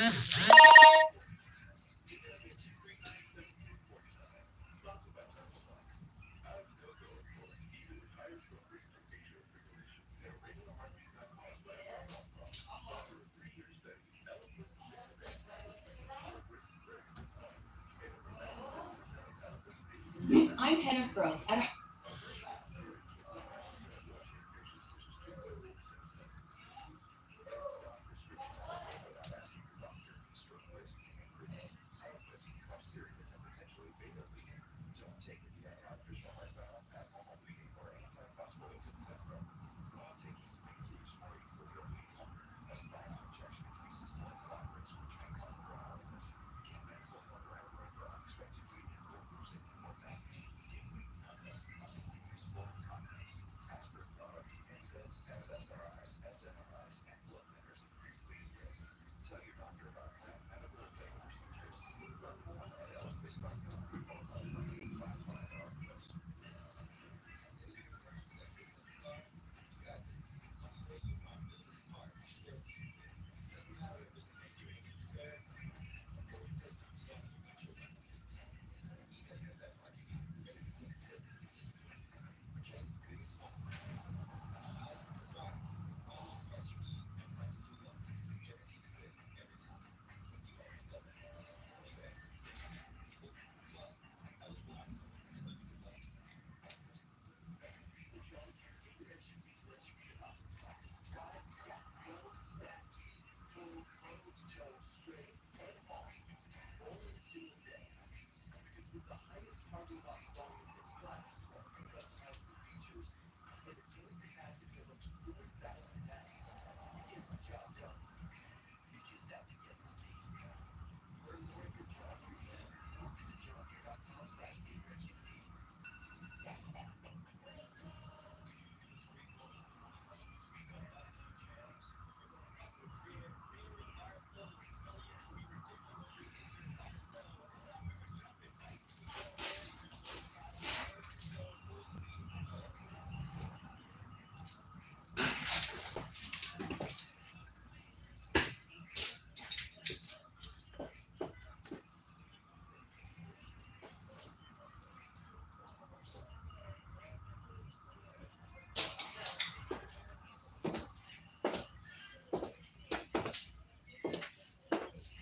I'm head of growth at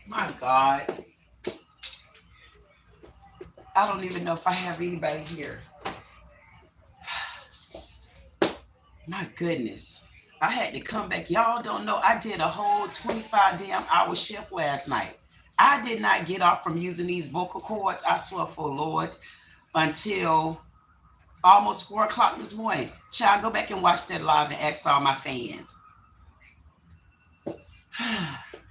My God. I don't even know if I have anybody here. My goodness. I had to come back. Y'all don't know. I did a whole 25 damn hour shift last night. I did not get off from using these vocal cords, I swear for Lord, until almost 4 o'clock this morning. Child, go back and watch that live and ask all my fans.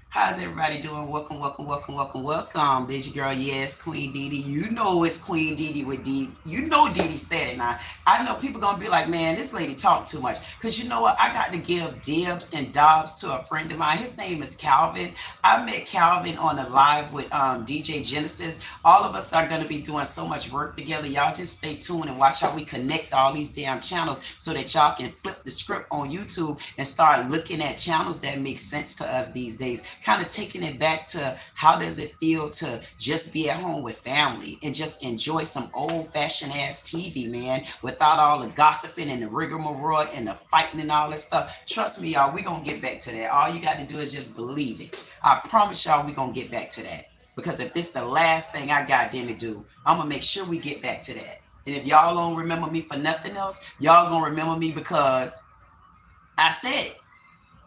How's everybody doing? Welcome, welcome, welcome, welcome, welcome. There's your girl, yes, Queen Dee Dee. You know it's Queen Dee Dee with Dee. You know Dee Dee said it now. I know people gonna be like, man, this lady talk too much. Cause you know what? I got to give dibs and dobs to a friend of mine. His name is Calvin. I met Calvin on a live with DJ Genesis. All of us are gonna be doing so much work together. Y'all just stay tuned and watch how we connect all these damn channels so that y'all can flip the script on YouTube and start looking at channels that make sense to us these days. Kind of taking it back to how does it feel to just be at home with family and just enjoy some old-fashioned ass TV, man, without all the gossiping and the rigmarole and the fighting and all that stuff. Trust me, y'all, we're gonna get back to that. All you got to do is just believe it. I promise y'all we're gonna get back to that. Because if this the last thing I goddamn it do, I'm gonna make sure we get back to that. And if y'all don't remember me for nothing else, y'all gonna remember me because I said it.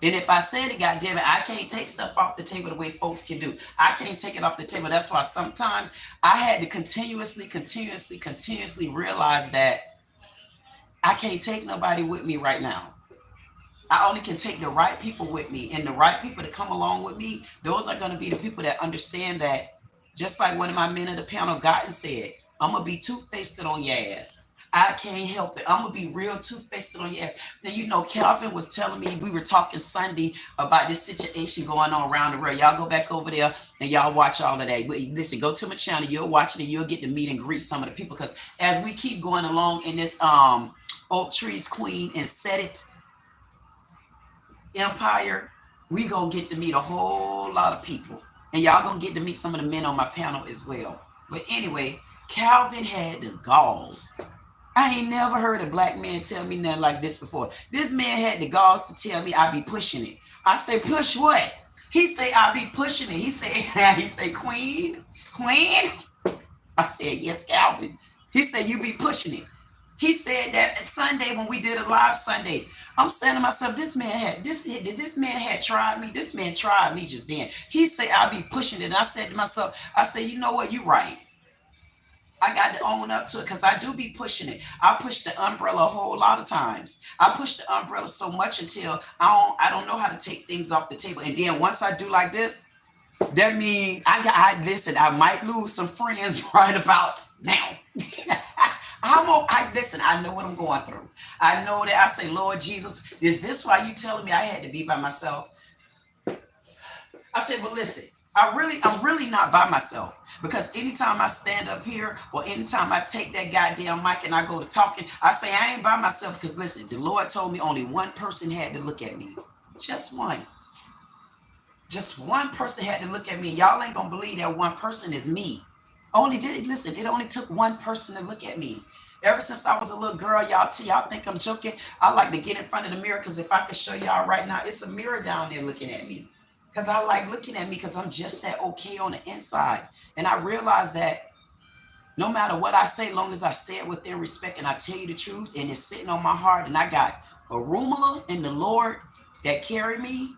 And if I said it, goddamn it, I can't take stuff off the table the way folks can do. I can't take it off the table. That's why sometimes I had to continuously realize that I can't take nobody with me right now. I only can take the right people with me, and the right people to come along with me. Those are going to be the people that understand that, just like one of my men at the panel gotten said, I'm going to be two-faced on your ass. I can't help it. I'm going to be real two-faced on your ass. Then, you know, Calvin was telling me, we were talking Sunday about this situation going on around the world. Y'all go back over there and y'all watch all of that. But listen, go to my channel. You'll watch it and you'll get to meet and greet some of the people. Because as we keep going along in this Oak Trees Queen and Saiddit empire, we gonna get to meet a whole lot of people. And y'all gonna get to meet some of the men on my panel as well. But anyway, Calvin had the galls. I ain't never heard a black man tell me nothing like this before. This man had the galls to tell me I be pushing it. I say, push what? He say, I be pushing it. He say, Queen. I said, yes, Calvin. He said, you be pushing it. He said that Sunday when we did a live Sunday, I'm saying to myself, this man had tried me. This man tried me just then. He said, I'll be pushing it. And I said to myself, I said, you know what? You right. I got to own up to it because I do be pushing it. I push the umbrella a whole lot of times. I push the umbrella so much until I don't know how to take things off the table. And then once I do like this, that means listen, I might lose some friends right about now. Listen, I know what I'm going through. I know that I say, Lord Jesus, is this why you telling me I had to be by myself? I said, well, listen, I'm really not by myself, because anytime I stand up here or anytime I take that goddamn mic and I go to talking, I say I ain't by myself because listen, the Lord told me only one person had to look at me. Just one. Just one person had to look at me. Y'all ain't gonna believe that one person is me. Listen, it only took one person to look at me. Ever since I was a little girl, y'all think I'm joking. I like to get in front of the mirror because if I could show y'all right now, it's a mirror down there looking at me. Because I like looking at me because I'm just that okay on the inside. And I realize that no matter what I say, long as I say it within respect and I tell you the truth and it's sitting on my heart and I got orunmila and the Lord that carry me,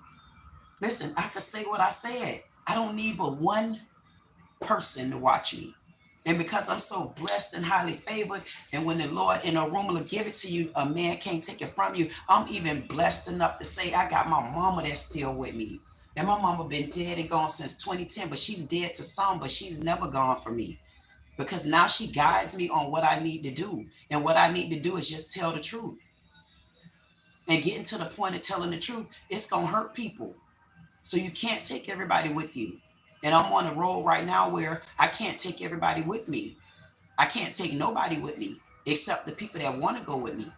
listen, I can say what I said. I don't need but one person to watch me. And because I'm so blessed and highly favored, and when the Lord in orunmila give it to you, a man can't take it from you. I'm even blessed enough to say I got my mama that's still with me. And my mama been dead and gone since 2010, but she's dead to some, but she's never gone for me. Because now she guides me on what I need to do. And what I need to do is just tell the truth. And getting to the point of telling the truth, it's going to hurt people. So you can't take everybody with you. And I'm on a road right now where I can't take everybody with me. I can't take nobody with me except the people that want to go with me.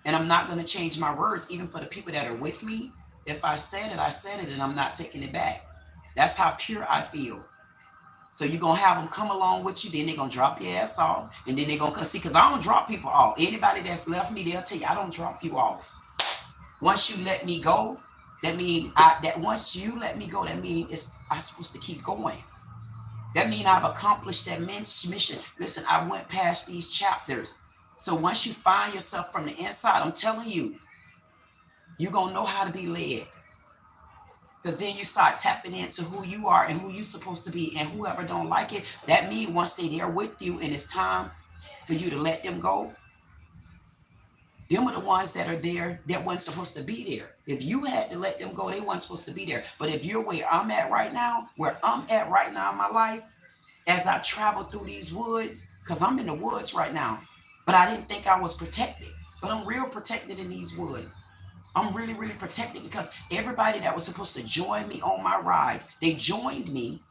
And I'm not going to change my words, even for the people that are with me. If I said it, and I'm not taking it back. That's how pure I feel. So you're going to have them come along with you. Then they're going to drop your ass off. And then they're going to see, because I don't drop people off. Anybody that's left me, they'll tell you, I don't drop you off. Once you let me go, that means once you let me go, that means I'm supposed to keep going. That means I've accomplished that mission. Listen, I went past these chapters. So once you find yourself from the inside, I'm telling you, you're going to know how to be led. Because then you start tapping into who you are and who you're supposed to be. And whoever don't like it, that means once they're there with you and it's time for you to let them go, them are the ones that are there that weren't supposed to be there. If you had to let them go, they weren't supposed to be there. But if you're where I'm at right now in my life, as I travel through these woods, because I'm in the woods right now, but I didn't think I was protected. But I'm real protected in these woods. I'm really, really protected because everybody that was supposed to join me on my ride, they joined me.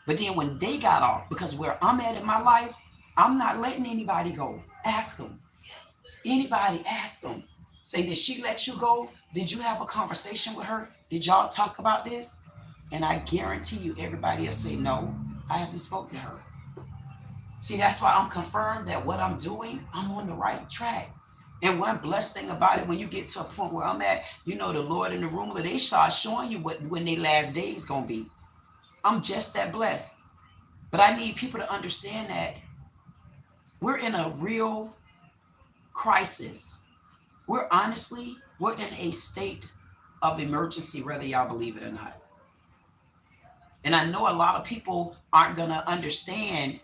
But then when they got off, because where I'm at in my life, I'm not letting anybody go. Ask them. Anybody, ask them. Say, did she let you go? Did you have a conversation with her? Did y'all talk about this? And I guarantee you, everybody will say, no, I haven't spoken to her. See, that's why I'm confirmed that what I'm doing, I'm on the right track. And one blessed thing about it, when you get to a point where I'm at, you know, the Lord in the room, they start showing you when their last day is going to be. I'm just that blessed. But I need people to understand that we're in a real crisis. We're in a state of emergency, whether y'all believe it or not. And I know a lot of people aren't going to understand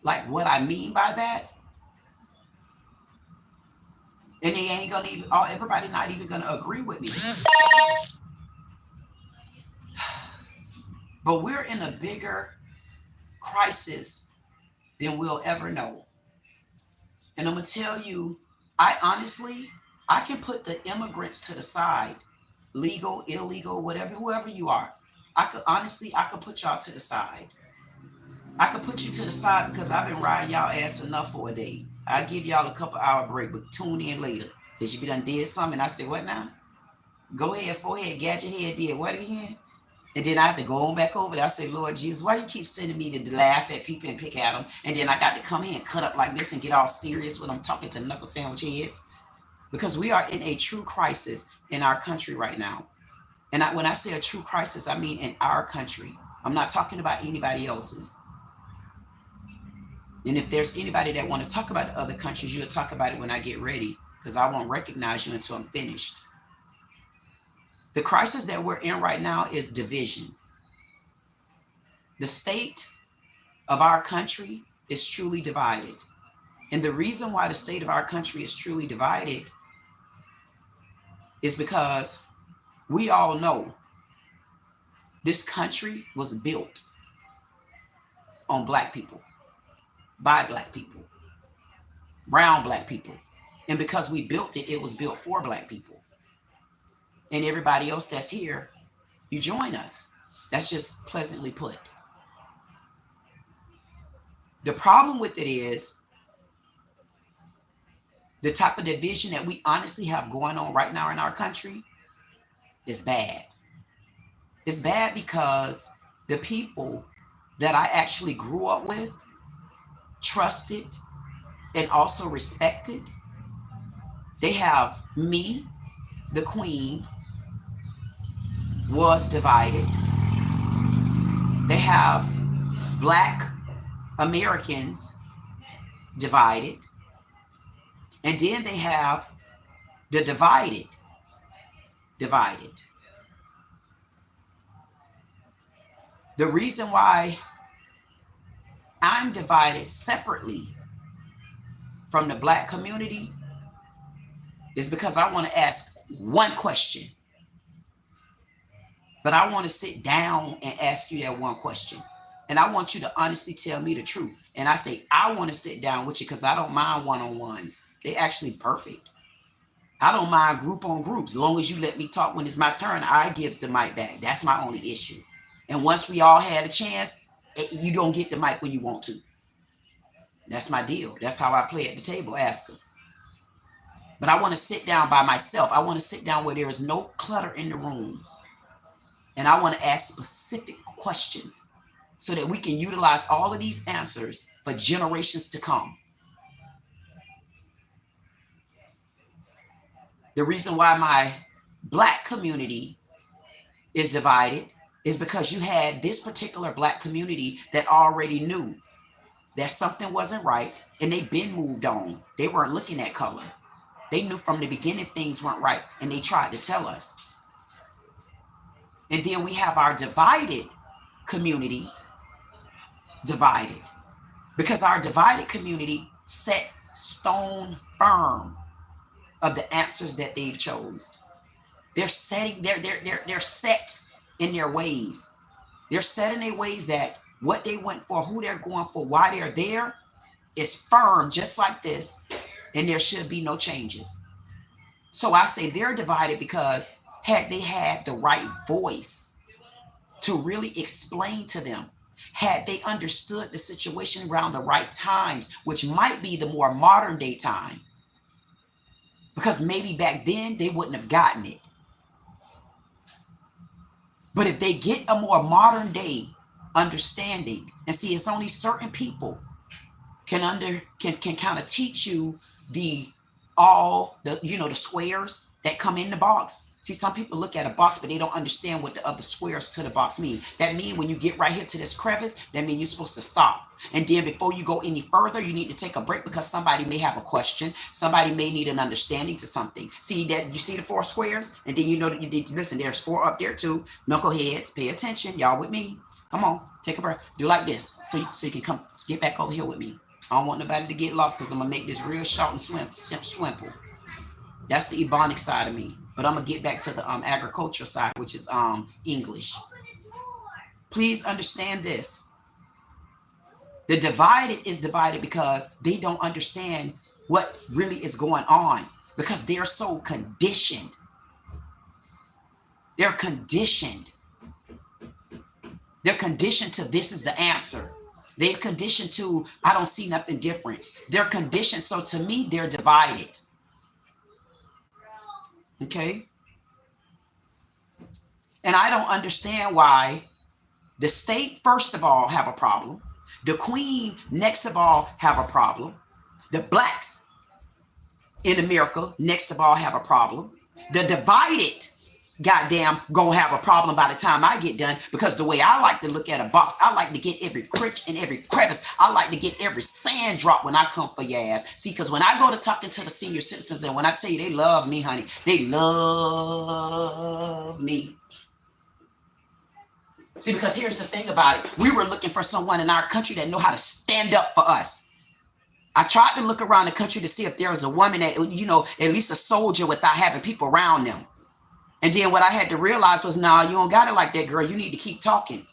like what I mean by that. And they ain't going to even, everybody not even going to agree with me. But we're in a bigger crisis than we'll ever know. And I'm going to tell you, I can put the immigrants to the side, legal, illegal, whatever, whoever you are. I could put y'all to the side. I could put you to the side because I've been riding y'all ass enough for a day. I'll give y'all a couple hour break, but tune in later because you be done did something. I said, what now? Go ahead, forehead, gadget head, did what again? And then I have to go on back over there. I say, Lord Jesus, why you keep sending me to laugh at people and pick at them? And then I got to come here and cut up like this and get all serious when I'm talking to knuckle sandwich heads. Because we are in a true crisis in our country right now. And when I say a true crisis, I mean in our country. I'm not talking about anybody else's. And if there's anybody that want to talk about other countries, you'll talk about it when I get ready, because I won't recognize you until I'm finished. The crisis that we're in right now is division. The state of our country is truly divided. And the reason why the state of our country is truly divided is because we all know this country was built on black people, by black people, brown black people. And because we built it, it was built for black people. And everybody else that's here, you join us. That's just pleasantly put. The problem with it is the type of division that we honestly have going on right now in our country is bad. It's bad because the people that I actually grew up with, trusted, and also respected, they have me, the queen, was divided. They have black Americans divided. And then they have the divided. The reason why I'm divided separately from the black community is because I want to ask one question. But I want to sit down and ask you that one question. And I want you to honestly tell me the truth. And I say, I want to sit down with you because I don't mind one-on-ones. They're actually perfect. I don't mind group on groups. As long as you let me talk when it's my turn, I give the mic back. That's my only issue. And once we all had a chance, you don't get the mic when you want to. That's my deal. That's how I play at the table, ask them. But I want to sit down by myself. I want to sit down where there is no clutter in the room. And I want to ask specific questions so that we can utilize all of these answers for generations to come. The reason why my black community is divided is because you had this particular black community that already knew that something wasn't right and they've been moved on. They weren't looking at color. They knew from the beginning things weren't right and they tried to tell us. And then we have our divided community divided because our divided community set stone firm of the answers that they've chose. They're setting, they're set in their ways. They're set in their ways that what they went for, who they're going for, why they're there is firm just like this. And there should be no changes. So I say they're divided because had they had the right voice to really explain to them, had they understood the situation around the right times, which might be the more modern day time, because maybe back then they wouldn't have gotten it. But if they get a more modern day understanding, and see, it's only certain people can kind of teach you the squares that come in the box. See, some people look at a box, but they don't understand what the other squares to the box mean. That means when you get right here to this crevice, that means you're supposed to stop. And then before you go any further, you need to take a break because somebody may have a question. Somebody may need an understanding to something. See that you see the 4 squares? And then you know that you did listen, there's 4 up there too. Knuckleheads, pay attention. Y'all with me? Come on, take a breath. Do like this. So you can come get back over here with me. I don't want nobody to get lost because I'm gonna make this real short and simple. That's the Ebonic side of me. But I'm gonna get back to the agricultural side, which is English. Please understand this. The divided is divided because they don't understand what really is going on because they're so conditioned. They're conditioned. They're conditioned to this is the answer. They're conditioned to I don't see nothing different. They're conditioned. So to me, they're divided. Okay. And I don't understand why the state, first of all, have a problem. The queen, next of all, have a problem. The blacks in America, next of all, have a problem. The divided, goddamn, gonna have a problem by the time I get done, because the way I like to look at a box, I like to get every critch and every crevice. I like to get every sand drop when I come for your ass. See, because when I go to talking to the senior citizens, and when I tell you they love me, honey, they love me. See, because here's the thing about it. We were looking for someone in our country that know how to stand up for us. I tried to look around the country to see if there was a woman that, you know, at least a soldier without having people around them. And then what I had to realize was, nah, you don't got it like that, girl. You need to keep talking.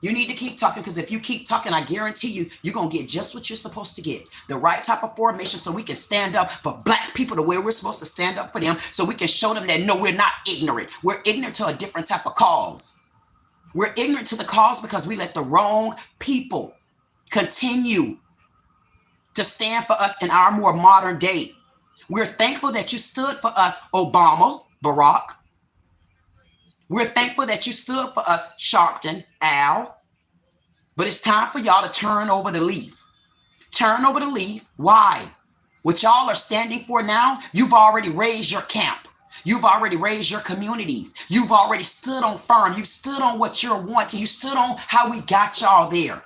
You need to keep talking, because if you keep talking, I guarantee you, you're going to get just what you're supposed to get. The right type of formation so we can stand up for black people the way we're supposed to stand up for them, so we can show them that, no, we're not ignorant. We're ignorant to a different type of cause. We're ignorant to the cause because we let the wrong people continue to stand for us in our more modern day. We're thankful that you stood for us, Obama, Barack. We're thankful that you stood for us, Sharpton, Al. But it's time for y'all to turn over the leaf. Turn over the leaf. Why? What y'all are standing for now, you've already raised your camp. You've already raised your communities. You've already stood on firm. You've stood on what you're wanting. You stood on how we got y'all there.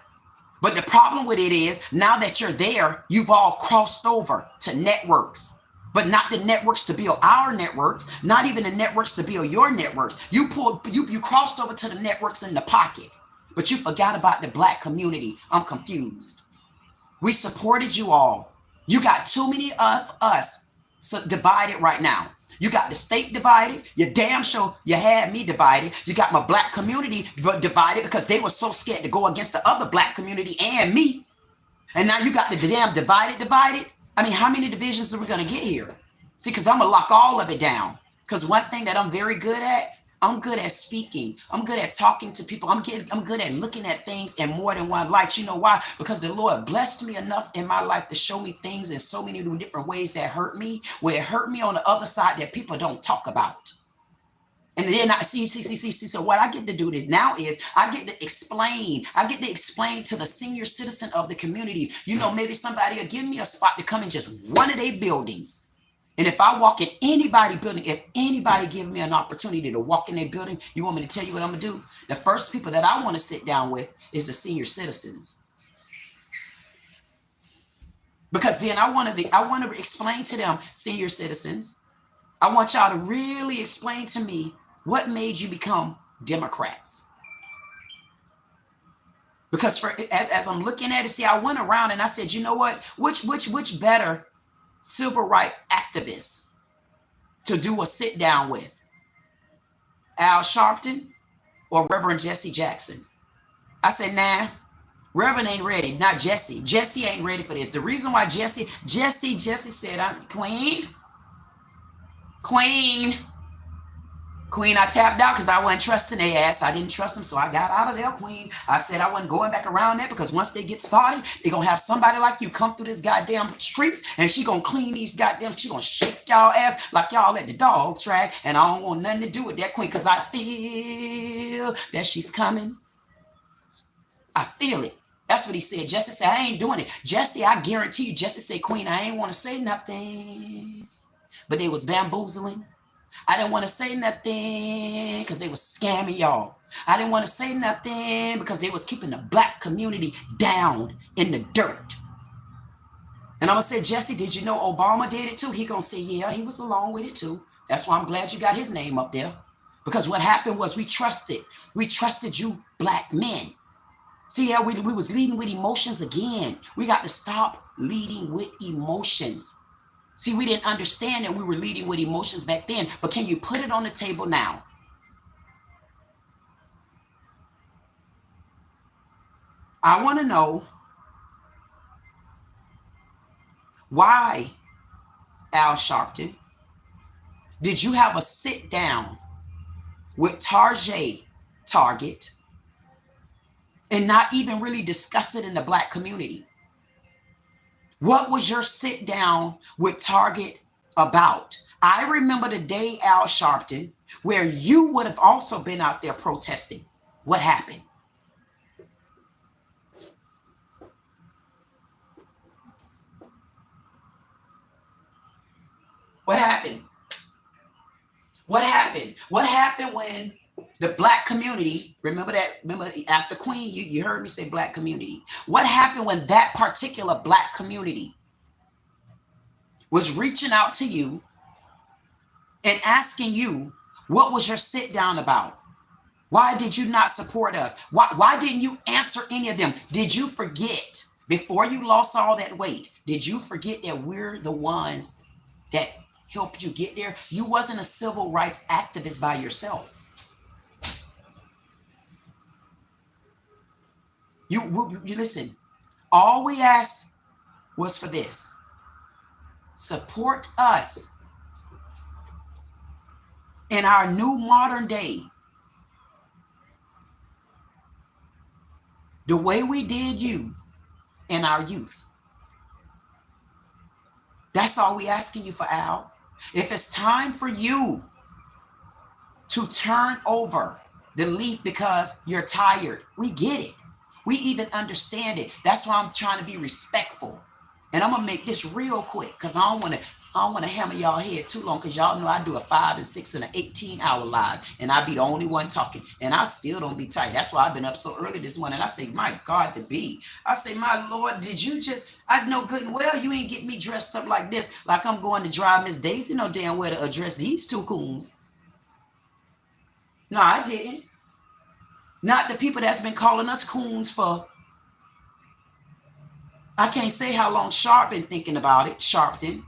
But the problem with it is, now that you're there, you've all crossed over to networks. But not the networks to build our networks, not even the networks to build your networks. You crossed over to the networks in the pocket, but you forgot about the black community. I'm confused. We supported you all. You got too many of us divided right now. You got the state divided. You damn sure you had me divided. You got my black community divided because they were so scared to go against the other black community and me. And now you got the damn divided. I mean, how many divisions are we going to get here? See, because I'm going to lock all of it down. Because one thing that I'm very good at, I'm good at speaking. I'm good at talking to people. I'm good at looking at things in more than one light. You know why? Because the Lord blessed me enough in my life to show me things in so many different ways that hurt me, where it hurt me on the other side that people don't talk about. And then I see. So what I get to do now is I get to explain. I get to explain to the senior citizen of the community. You know, maybe somebody will give me a spot to come in just one of their buildings. And if I walk in anybody building, if anybody give me an opportunity to walk in their building, you want me to tell you what I'm gonna do? The first people that I want to sit down with is the senior citizens. Because then I want to explain to them, senior citizens, I want y'all to really explain to me what made you become Democrats. Because as I'm looking at it, see, I went around and I said, you know what? Which better civil rights activists to do a sit down with? Al Sharpton or Reverend Jesse Jackson? I said, nah, Reverend ain't ready. Not Jesse. Jesse ain't ready for this. The reason why Jesse said, Queen, I tapped out because I wasn't trusting their ass. I didn't trust them, so I got out of there, Queen. I said I wasn't going back around there because once they get started, they're going to have somebody like you come through this goddamn streets, and she going to clean these goddamn, she going to shake y'all ass like y'all at the dog track, and I don't want nothing to do with that, Queen, because I feel that she's coming. I feel it. That's what he said. Jesse said, I ain't doing it. Jesse, I guarantee you, Jesse said, Queen, I ain't want to say nothing, but they was bamboozling. I didn't want to say nothing because they was scamming y'all. I didn't want to say nothing because they was keeping the black community down in the dirt. And I'm going to say, Jesse, did you know Obama did it too? He going to say, yeah, he was along with it too. That's why I'm glad you got his name up there. Because what happened was we trusted you black men. See, yeah, we was leading with emotions again. We got to stop leading with emotions. See, we didn't understand that we were leading with emotions back then, but can you put it on the table now? I want to know why, Al Sharpton, did you have a sit down with Target and not even really discuss it in the black community? What was your sit down with Target about? I remember the day, Al Sharpton, where you would have also been out there protesting. What happened? What happened? What happened? What happened when the black community, remember after Queen, you heard me say black community. What happened when that particular black community was reaching out to you and asking you, what was your sit down about? Why did you not support us? Why didn't you answer any of them? Did you forget before you lost all that weight? Did you forget that we're the ones that helped you get there? You wasn't a civil rights activist by yourself. You listen, all we asked was for this. Support us in our new modern day, the way we did you in our youth. That's all we asking you for, Al. If it's time for you to turn over the leaf because you're tired, we get it. We even understand it. That's why I'm trying to be respectful. And I'm gonna make this real quick because I don't want to hammer y'all head too long, because y'all know I do a 5 and 6 and an 18-hour live, and I be the only one talking, and I still don't be tight. That's why I've been up so early this morning. I say, my God, I say, my Lord, did you just, I know good and well you ain't get me dressed up like this, like I'm going to drive Miss Daisy no damn well to address these two coons. No, I didn't. Not the people that's been calling us coons for, I can't say how long Sharp been thinking about it, Sharpton.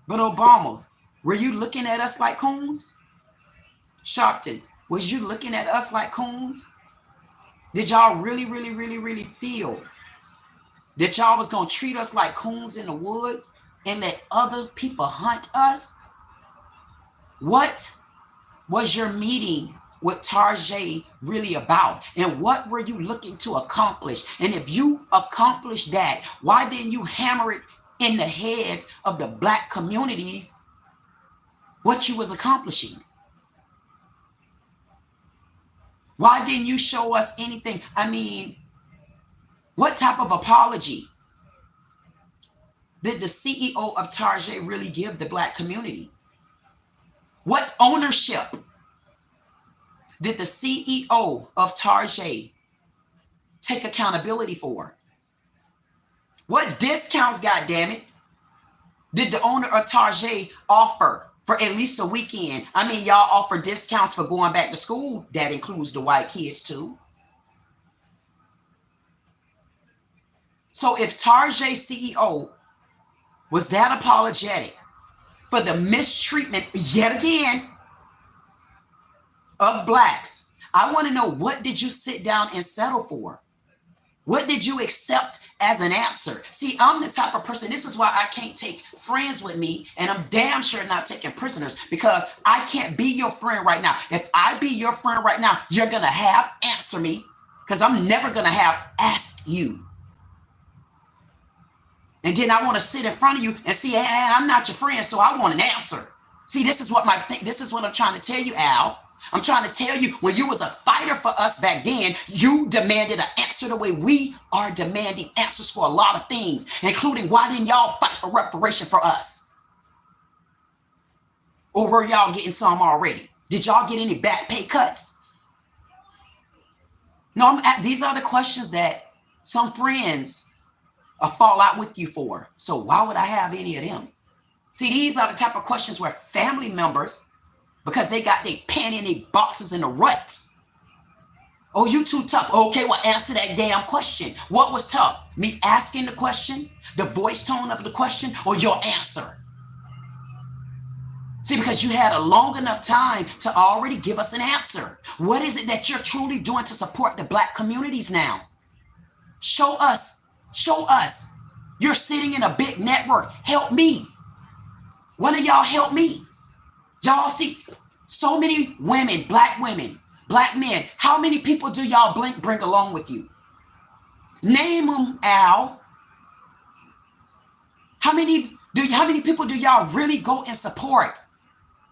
But Obama, were you looking at us like coons? Sharpton, was you looking at us like coons? Did y'all really feel that y'all was going to treat us like coons in the woods and let other people hunt us? What was your meeting with Tarjay really about? And what were you looking to accomplish? And if you accomplished that, why didn't you hammer it in the heads of the black communities what you was accomplishing? Why didn't you show us anything? I mean, what type of apology did the CEO of Tarjay really give the black community? What ownership did the CEO of Tarjay take accountability for? What discounts, goddammit, did the owner of Tarjay offer for at least a weekend? I mean, y'all offer discounts for going back to school. That includes the white kids too. So if Tarjay CEO was that apologetic for the mistreatment, yet again, of blacks, I want to know, what did you sit down and settle for? What did you accept as an answer? See, I'm the type of person, this is why I can't take friends with me, and I'm damn sure not taking prisoners, because I can't be your friend right now. If I be your friend right now, you're going to have answer me, because I'm never going to have ask you. And then I want to sit in front of you and see, hey, I'm not your friend, so I want an answer. See, this is what I'm trying to tell you, Al. I'm trying to tell you, when you was a fighter for us back then, you demanded an answer the way we are demanding answers for a lot of things, including why didn't y'all fight for reparation for us? Or were y'all getting some already? Did y'all get any back pay cuts? No, these are the questions that some friends fall out with you for. So why would I have any of them? See, these are the type of questions where family members, because they got their panty in their boxes in a rut. Oh, you too tough. Okay, well, answer that damn question. What was tough? Me asking the question, the voice tone of the question, or your answer? See, because you had a long enough time to already give us an answer. What is it that you're truly doing to support the black communities now? Show us. Show us. You're sitting in a big network. Help me. One of y'all help me. Y'all see so many women, black men. How many people do y'all bring along with you? Name them, Al. How many people do y'all really go and support?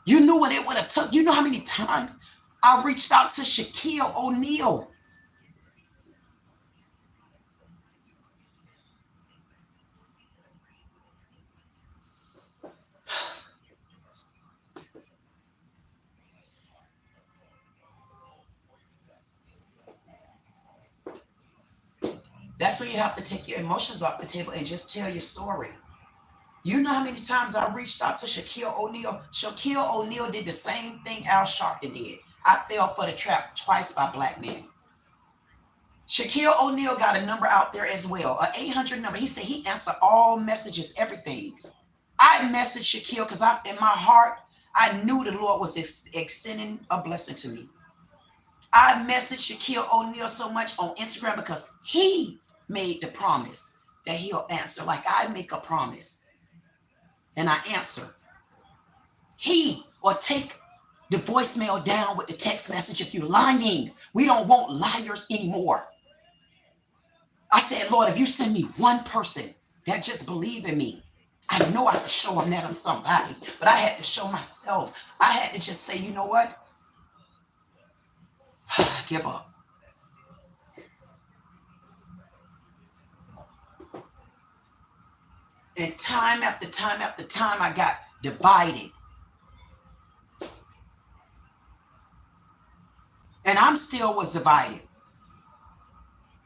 You knew what it would have took. You know how many times I reached out to Shaquille O'Neal. That's where you have to take your emotions off the table and just tell your story. You know how many times I reached out to Shaquille O'Neal? Shaquille O'Neal did the same thing Al Sharpton did. I fell for the trap twice by black men. Shaquille O'Neal got a number out there as well, an 800 number. He said he answered all messages, everything. I messaged Shaquille because in my heart, I knew the Lord was extending a blessing to me. I messaged Shaquille O'Neal so much on Instagram because he made the promise that he'll answer. Like I make a promise and I answer. He will take the voicemail down with the text message if you're lying. We don't want liars anymore. I said, Lord, if you send me one person that just believe in me, I know I can show them that I'm somebody, but I had to show myself. I had to just say, you know what? Give up. And time after time after time, I got divided. And I'm still was divided.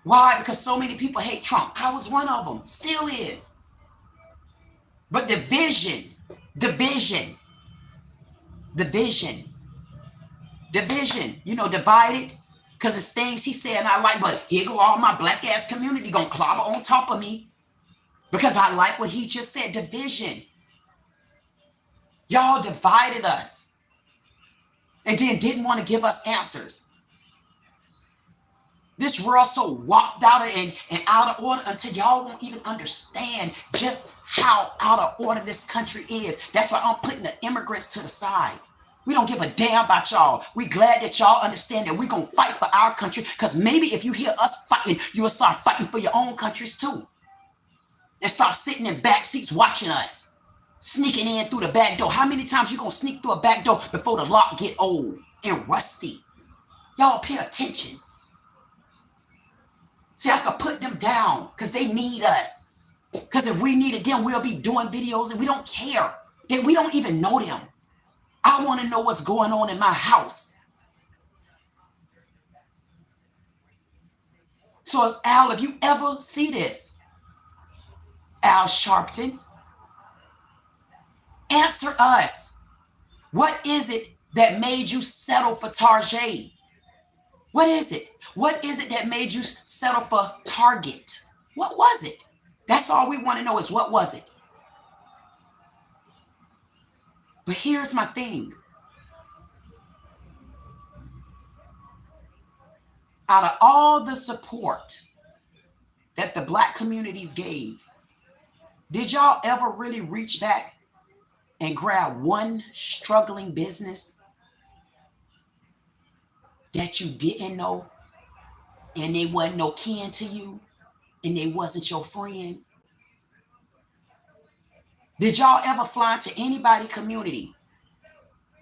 Why? Because so many people hate Trump. I was one of them. Still is. But division, you know, divided because it's things he said and I like, but here go all my black ass community gonna clobber on top of me because I like what he just said. Division. Y'all divided us and then didn't want to give us answers. This world so walked out and out of order until y'all won't even understand just how out of order this country is. That's why I'm putting the immigrants to the side. We don't give a damn about y'all. We glad that y'all understand that we're going to fight for our country because maybe if you hear us fighting, you'll start fighting for your own countries too. And start sitting in back seats watching us, sneaking in through the back door. How many times you going to sneak through a back door before the lock get old and rusty? Y'all pay attention. See, I could put them down because they need us. Because if we needed them, we'll be doing videos and we don't care. We don't even know them. I want to know what's going on in my house. So as Al, if you ever see this, Al Sharpton, answer us. What is it that made you settle for Tarjay? What is it? What is it that made you settle for Target? What was it? That's all we want to know is what was it? But here's my thing. Out of all the support that the black communities gave, did y'all ever really reach back and grab one struggling business that you didn't know and they wasn't no kin to you and they wasn't your friend? Did y'all ever fly into anybody's community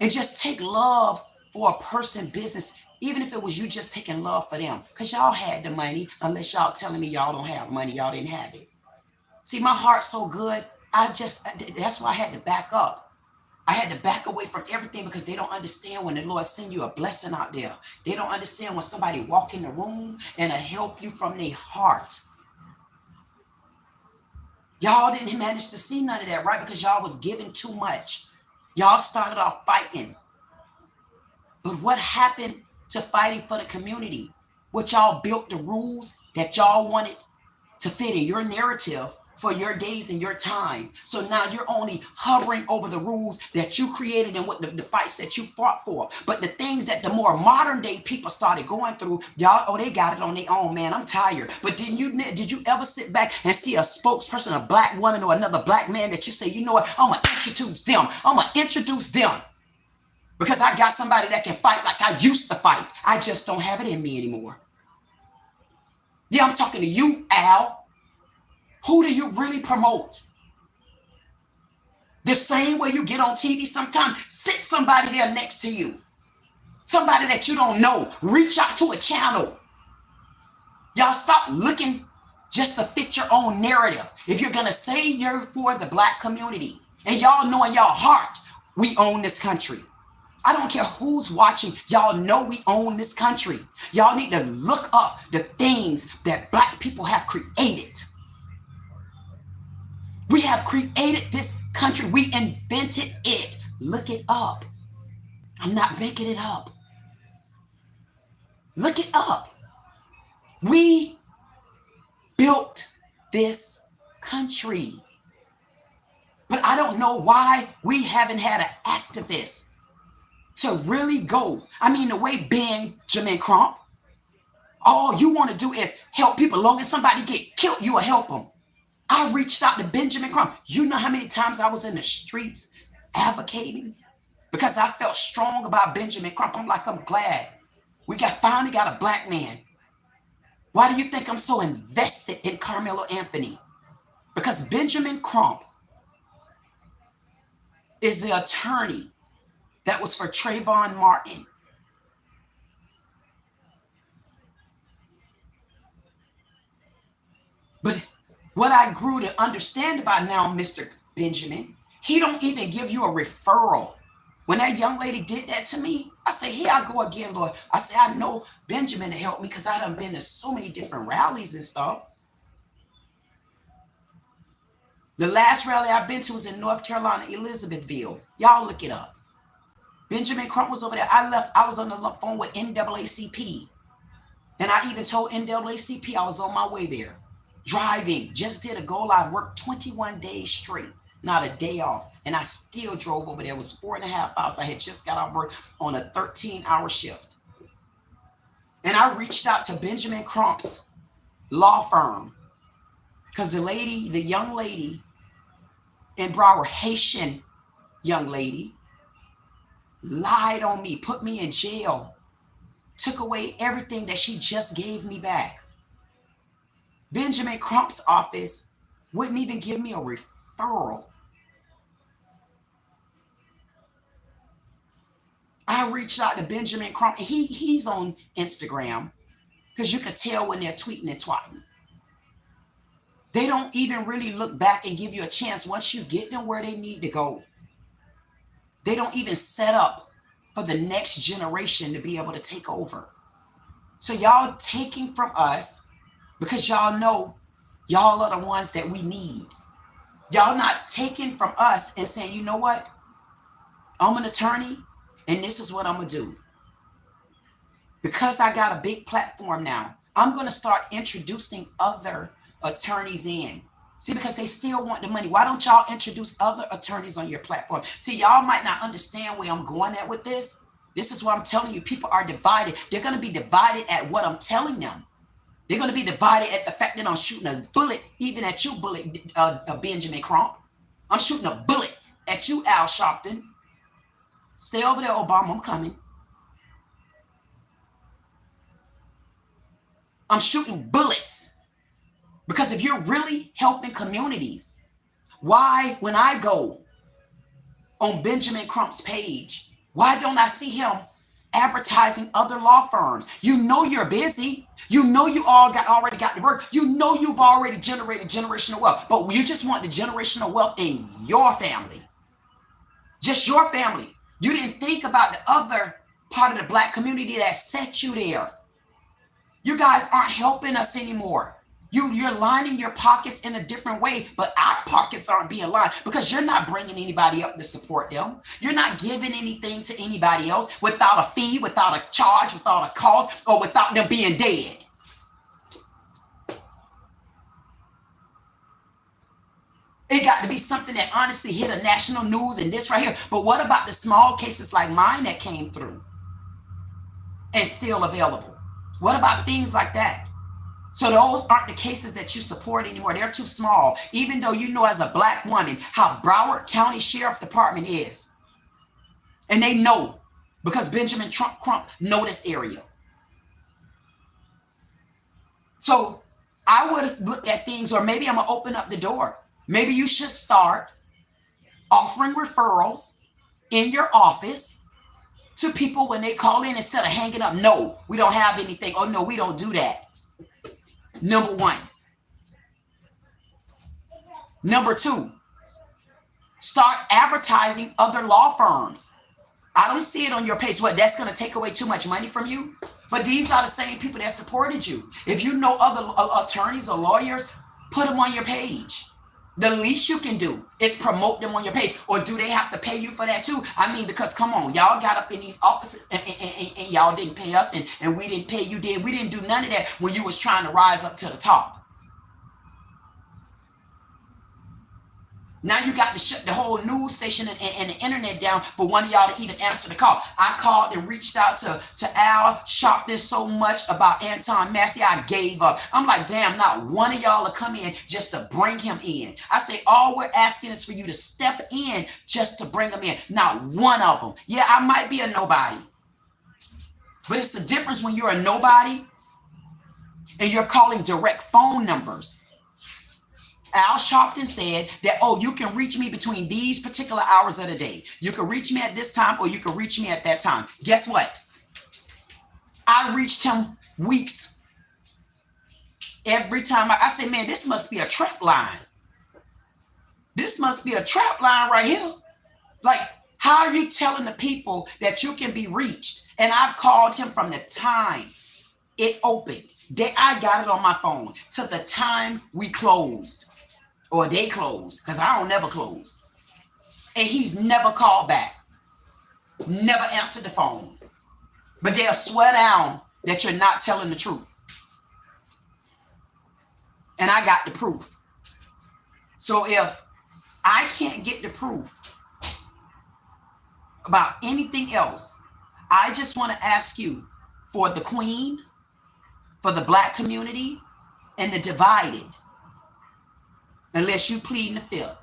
and just take love for a person business, even if it was you just taking love for them? Because y'all had the money, unless y'all telling me y'all don't have money, y'all didn't have it. See, my heart's so good, that's why I had to back up. I had to back away from everything because they don't understand when the Lord send you a blessing out there. They don't understand when somebody walk in the room and help you from their heart. Y'all didn't manage to see none of that, right? Because y'all was giving too much. Y'all started off fighting. But what happened to fighting for the community? What y'all built the rules that y'all wanted to fit in your narrative for your days and your time. So now you're only hovering over the rules that you created and what the fights that you fought for. But the things that the more modern day people started going through, y'all, oh, they got it on their own, man. I'm tired. But did you ever sit back and see a spokesperson, a black woman or another black man that you say, you know what, I'm going to introduce them. I'm going to introduce them because I got somebody that can fight like I used to fight. I just don't have it in me anymore. Yeah, I'm talking to you, Al. Who do you really promote? The same way you get on TV sometimes, sit somebody there next to you. Somebody that you don't know. Reach out to a channel. Y'all stop looking just to fit your own narrative. If you're going to say you're for the Black community, and y'all know in y'all heart, we own this country. I don't care who's watching. Y'all know we own this country. Y'all need to look up the things that Black people have created. We have created this country. We invented it. Look it up. I'm not making it up. Look it up. We built this country. But I don't know why we haven't had an activist to really go. I mean, the way Benjamin Crump, all you want to do is help people. As long as somebody get killed, you will help them. I reached out to Benjamin Crump. You know how many times I was in the streets advocating because I felt strong about Benjamin Crump. I'm like, I'm glad we finally got a Black man. Why do you think I'm so invested in Carmelo Anthony? Because Benjamin Crump is the attorney that was for Trayvon Martin. But what I grew to understand about now, Mr. Benjamin, he don't even give you a referral. When that young lady did that to me, I say, here I go again, Lord. I say, I know Benjamin to help me because I done been to so many different rallies and stuff. The last rally I've been to was in North Carolina, Elizabethville. Y'all look it up. Benjamin Crump was over there. I was on the phone with NAACP. And I even told NAACP I was on my way there. Driving, just did a goal. I worked 21 days straight, not a day off. And I still drove over there. It was 4.5 hours. I had just got off work on a 13-hour shift. And I reached out to Benjamin Crump's law firm because the young lady in Broward, Haitian young lady, lied on me, put me in jail, took away everything that she just gave me back. Benjamin Crump's office wouldn't even give me a referral. I reached out to Benjamin Crump. He's on Instagram because you could tell when they're tweeting and twatting. They don't even really look back and give you a chance once you get them where they need to go. They don't even set up for the next generation to be able to take over. So y'all taking from us because y'all know y'all are the ones that we need. Y'all not taking from us and saying, you know what? I'm an attorney and this is what I'm going to do. Because I got a big platform now, I'm going to start introducing other attorneys in. See, because they still want the money. Why don't y'all introduce other attorneys on your platform? See, y'all might not understand where I'm going at with this. This is what I'm telling you. People are divided. They're going to be divided at what I'm telling them. They're going to be divided at the fact that I'm shooting a bullet, even at you, Benjamin Crump. I'm shooting a bullet at you, Al Sharpton. Stay over there, Obama. I'm coming. I'm shooting bullets. Because if you're really helping communities, why, when I go on Benjamin Crump's page, why don't I see him advertising other law firms? You know you're busy. You know you already got the work. You know you've already generated generational wealth, but you just want the generational wealth in your family. Just your family. You didn't think about the other part of the Black community that set you there. You guys aren't helping us anymore. You're lining your pockets in a different way, but our pockets aren't being lined because you're not bringing anybody up to support them. You're not giving anything to anybody else without a fee, without a charge, without a cost, or without them being dead. It got to be something that honestly hit a national news and this right here. But what about the small cases like mine that came through and still available? What about things like that? So those aren't the cases that you support anymore. They're too small. Even though you know as a Black woman how Broward County Sheriff's Department is. And they know because Benjamin Crump know this area. So I would have looked at things, or maybe I'm going to open up the door. Maybe you should start offering referrals in your office to people when they call in instead of hanging up. No, we don't have anything. Oh, no, we don't do that. Number one. Number two, start advertising other law firms. I don't see it on your page. What, that's going to take away too much money from you? But these are the same people that supported you. If you know other attorneys or lawyers, put them on your page. The least you can do is promote them on your page. Or do they have to pay you for that too? I mean, because come on, y'all got up in these offices and y'all didn't pay us and we didn't pay you. We didn't do none of that when you was trying to rise up to the top. Now you got to shut the whole news station and the internet down for one of y'all to even answer the call. I called and reached out to Al, shocked this so much about Anton Massey, I gave up. I'm like, damn, not one of y'all will come in just to bring him in. I say, all we're asking is for you to step in just to bring him in. Not one of them. Yeah, I might be a nobody. But it's the difference when you're a nobody and you're calling direct phone numbers. Al Sharpton said that, oh, you can reach me between these particular hours of the day. You can reach me at this time or you can reach me at that time. Guess what? I reached him weeks. Every time I say, man, this must be a trap line. This must be a trap line right here. Like, how are you telling the people that you can be reached? And I've called him from the time it opened. I got it on my phone to the time we closed. Or they close, because I don't never close. And he's never called back. Never answered the phone. But they'll swear down that you're not telling the truth. And I got the proof. So if I can't get the proof about anything else, I just want to ask you for the Queen, for the Black community, and the divided. Unless you plead in the fifth.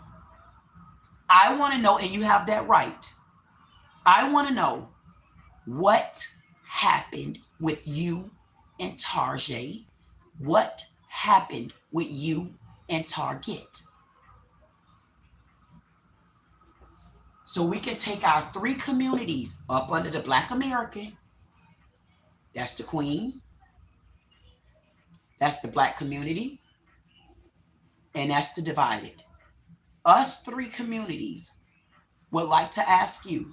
I want to know, and you have that right. I want to know what happened with you and Tarjay. What happened with you and Target? So we can take our three communities up under the Black American. That's the Queen. That's the Black community. And that's the divided. Us three communities would like to ask you,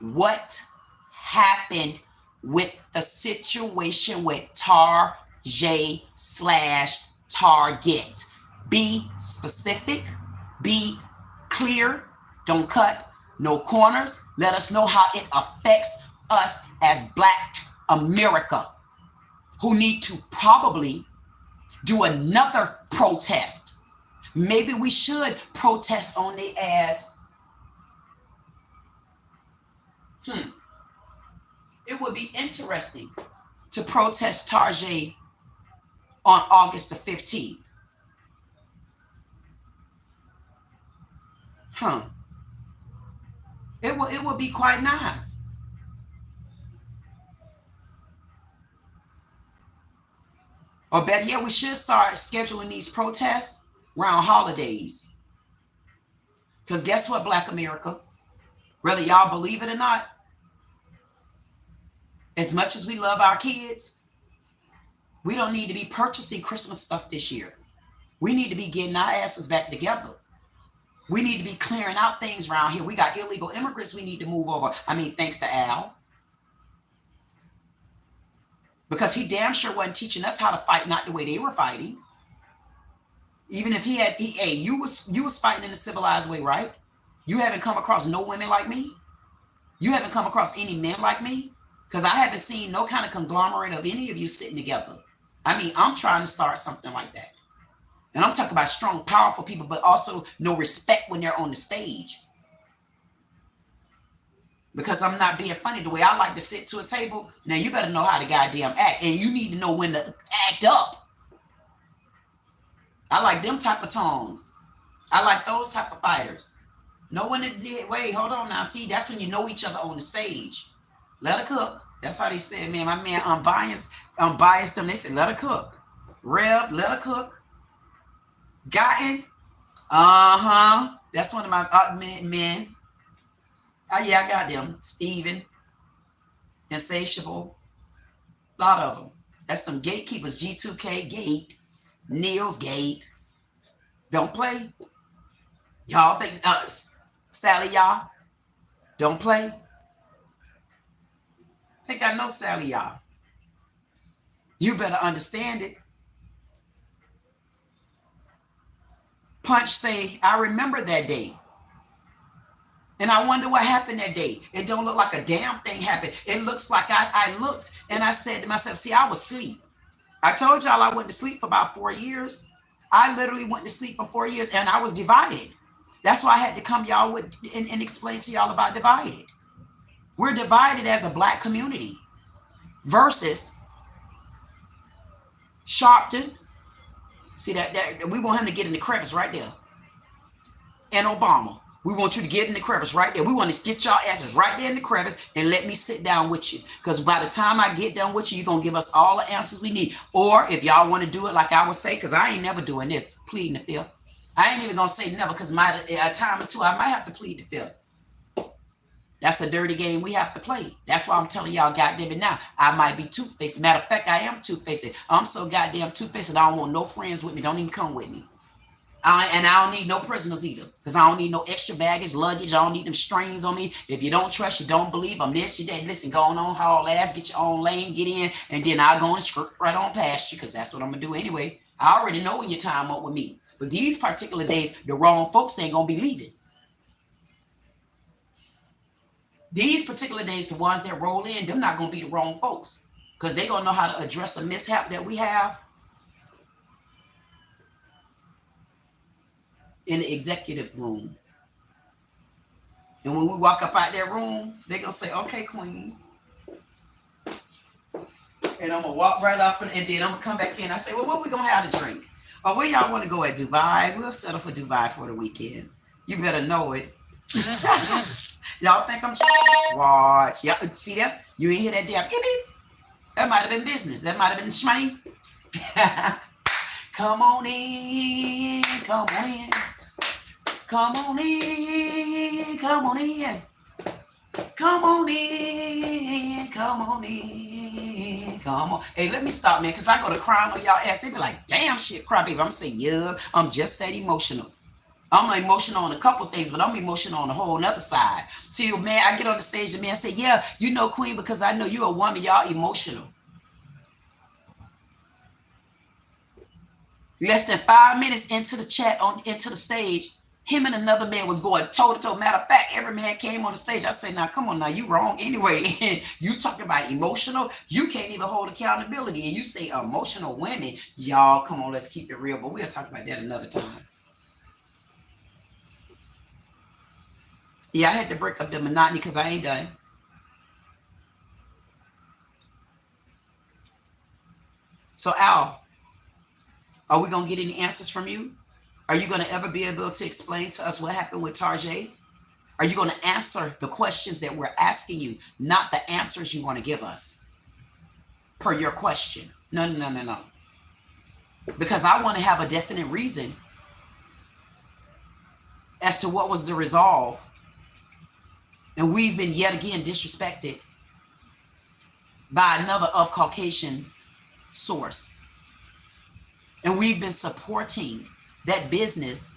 what happened with the situation with Tarjay / Target? Be specific, be clear, don't cut no corners. Let us know how it affects us as Black America, who need to probably do another protest. Maybe we should protest on the ass. It would be interesting to protest Tarjay on August the 15th. It would be quite nice. Or better yet, we should start scheduling these protests around holidays. Because guess what, Black America? Whether y'all believe it or not, as much as we love our kids, we don't need to be purchasing Christmas stuff this year. We need to be getting our asses back together. We need to be clearing out things around here. We got illegal immigrants we need to move over. I mean, thanks to Al. Because he damn sure wasn't teaching us how to fight, not the way they were fighting. Even if you was fighting in a civilized way, right? You haven't come across no women like me. You haven't come across any men like me. Because I haven't seen no kind of conglomerate of any of you sitting together. I mean, I'm trying to start something like that. And I'm talking about strong, powerful people, but also no respect when they're on the stage. Because I'm not being funny. The way I like to sit to a table, now you better know how to goddamn act. And you need to know when to act up. I like them type of tongues. I like those type of fighters. Know when it did. Wait, hold on now. See, that's when you know each other on the stage. Let her cook. That's how they said, man. My man unbiased them. They said, let her cook. Reb, let her cook. Gotten. That's one of my men. Oh yeah, I got them. Steven, Insatiable, a lot of them. That's them gatekeepers. G2K Gate, Neil's Gate. Don't play. Y'all think Sally, y'all don't play. I think I know Sally, y'all. You better understand it. Punch say, I remember that day. And I wonder what happened that day. It don't look like a damn thing happened. It looks like I looked and I said to myself, see, I was asleep. I told y'all I went to sleep for about 4 years. I literally went to sleep for 4 years and I was divided. That's why I had to come y'all with and explain to y'all about divided. We're divided as a black community versus Sharpton. See that we want him to get in the crevice right there. And Obama. We want you to get in the crevice right there. We want to get y'all asses right there in the crevice and let me sit down with you. Because by the time I get done with you, you're going to give us all the answers we need. Or if y'all want to do it like I would say, because I ain't never doing this, pleading the fifth. I ain't even going to say never because a time or two, I might have to plead the fifth. That's a dirty game we have to play. That's why I'm telling y'all, goddamn it now, I might be two-faced. Matter of fact, I am two-faced. I'm so goddamn two-faced that I don't want no friends with me. Don't even come with me. And I don't need no prisoners either, because I don't need no extra baggage, luggage. I don't need them strings on me. If you don't trust, you don't believe, I'm this, you that. Listen, go on haul ass, get your own lane, get in, and then I'll go and skirt right on past you, because that's what I'm going to do anyway. I already know when your time up with me. But these particular days, the wrong folks ain't going to be leaving. These particular days, the ones that roll in, they're not going to be the wrong folks, because they're going to know how to address a mishap that we have in the executive room. And when we walk up out that room, they're going to say, okay, Queen. And I'm going to walk right off, and then I'm going to come back in. I say, well, what we going to have to drink? Or where y'all want to go at Dubai? We'll settle for Dubai for the weekend. You better know it. Y'all think I'm watch. Y'all see that? You ain't hear that damn beep beep? That might have been business. That might have been shmoney. Come on in. Come on in. Come on in. Come on in. Come on in. Come on in. Come on. Hey, let me stop, man, because I go to crying on y'all ass. They be like, damn shit, cry, baby. I'm saying, yeah, I'm just that emotional. I'm emotional on a couple things, but I'm emotional on a whole nother side. See, man, I get on the stage and man say, yeah, you know, Queen, because I know you're a woman, y'all emotional. Less than 5 minutes into the chat, into the stage, him and another man was going toe to toe. Matter of fact, every man came on the stage. I said, now, come on now, you wrong anyway. You talking about emotional? You can't even hold accountability. And you say emotional women. Y'all, come on, let's keep it real. But we'll talk about that another time. Yeah, I had to break up the monotony because I ain't done. So, Al, are we going to get any answers from you? Are you going to ever be able to explain to us what happened with Tarjay? Are you going to answer the questions that we're asking you, not the answers you want to give us per your question? No, no, no, no, no. Because I want to have a definite reason as to what was the resolve. And we've been yet again disrespected by another of Caucasian source. And we've been supporting that business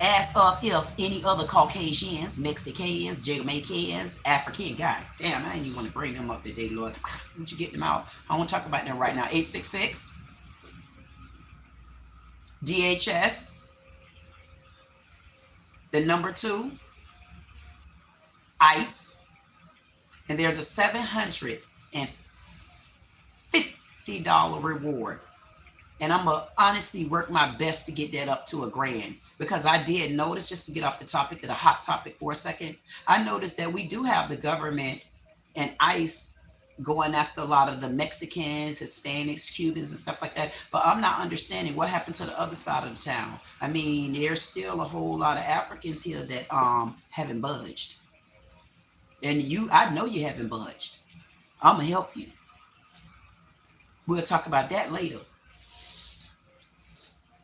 as of if any other Caucasians, Mexicans, Jamaicans, African, God damn, I didn't even want to bring them up today, Lord. Would you get them out? I want to talk about them right now. 866 DHS, the number 2, ICE, and there's a $750 reward. And I'm going to honestly work my best to get that up to $1,000, because I did notice, just to get off the topic of the hot topic for a second, I noticed that we do have the government and ICE going after a lot of the Mexicans, Hispanics, Cubans, and stuff like that. But I'm not understanding what happened to the other side of the town. I mean, there's still a whole lot of Africans here that haven't budged. And I know you haven't budged. I'm going to help you. We'll talk about that later.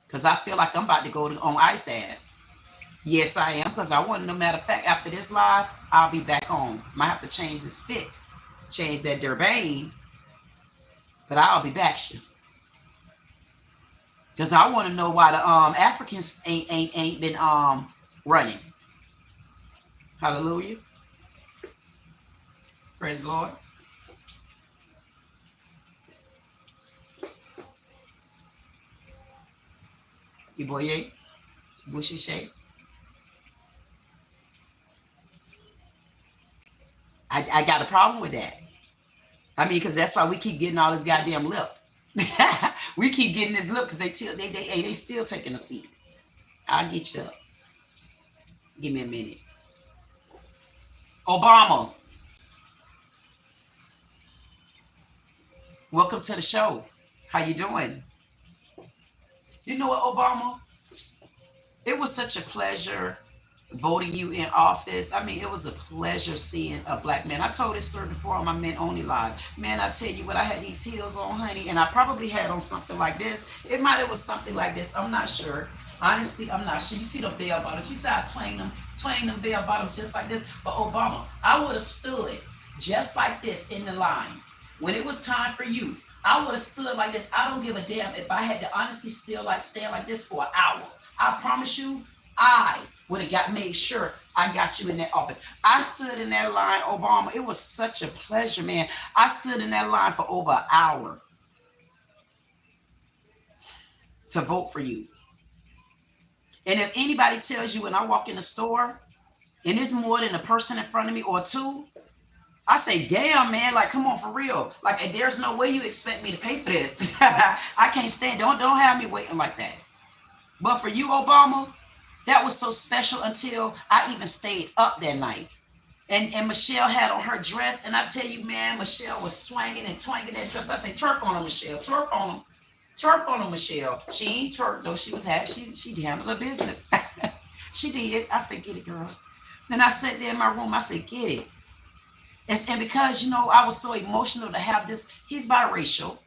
Because I feel like I'm about to go on ICE ass. Yes, I am, because I want, no matter of fact, after this live, I'll be back on. Might have to change this fit, change that Durban, but I'll be back, because I want to know why the Africans ain't been running. Hallelujah. Praise the Lord. Iboye, Bushi Shake. I got a problem with that. I mean, because that's why we keep getting all this goddamn lip. We keep getting this lip because they still taking a seat. I'll get you up. Give me a minute. Obama, welcome to the show. How you doing? You know what, Obama? It was such a pleasure voting you in office. I mean, it was a pleasure seeing a black man. I told this story before on my Men Only Live. Man, I tell you what, I had these heels on, honey, and I probably had on something like this. It might have was something like this. I'm not sure. Honestly, I'm not sure. You see the bell bottoms. You see I twang them bell bottoms just like this. But Obama, I would have stood just like this in the line. When it was time for you, I would have stood like this. I don't give a damn if I had to honestly still like stand like this for an hour. I promise you, I would have made sure I got you in that office. I stood in that line, Obama. It was such a pleasure, man. I stood in that line for over an hour to vote for you. And if anybody tells you when I walk in the store and it's more than a person in front of me or two, I say, damn, man, like, come on, for real. Like, there's no way you expect me to pay for this. I can't stand, don't have me waiting like that. But for you, Obama, that was so special until I even stayed up that night. And Michelle had on her dress. And I tell you, man, Michelle was swinging and twanging that dress. I say, twerk on her, Michelle. Twerk on him. Twerk on her, Michelle. She ain't twerk, though. She was happy. She handled her business. She did. I said, get it, girl. Then I sat there in my room. I said, get it. And because, you know, I was so emotional to have this. He's biracial.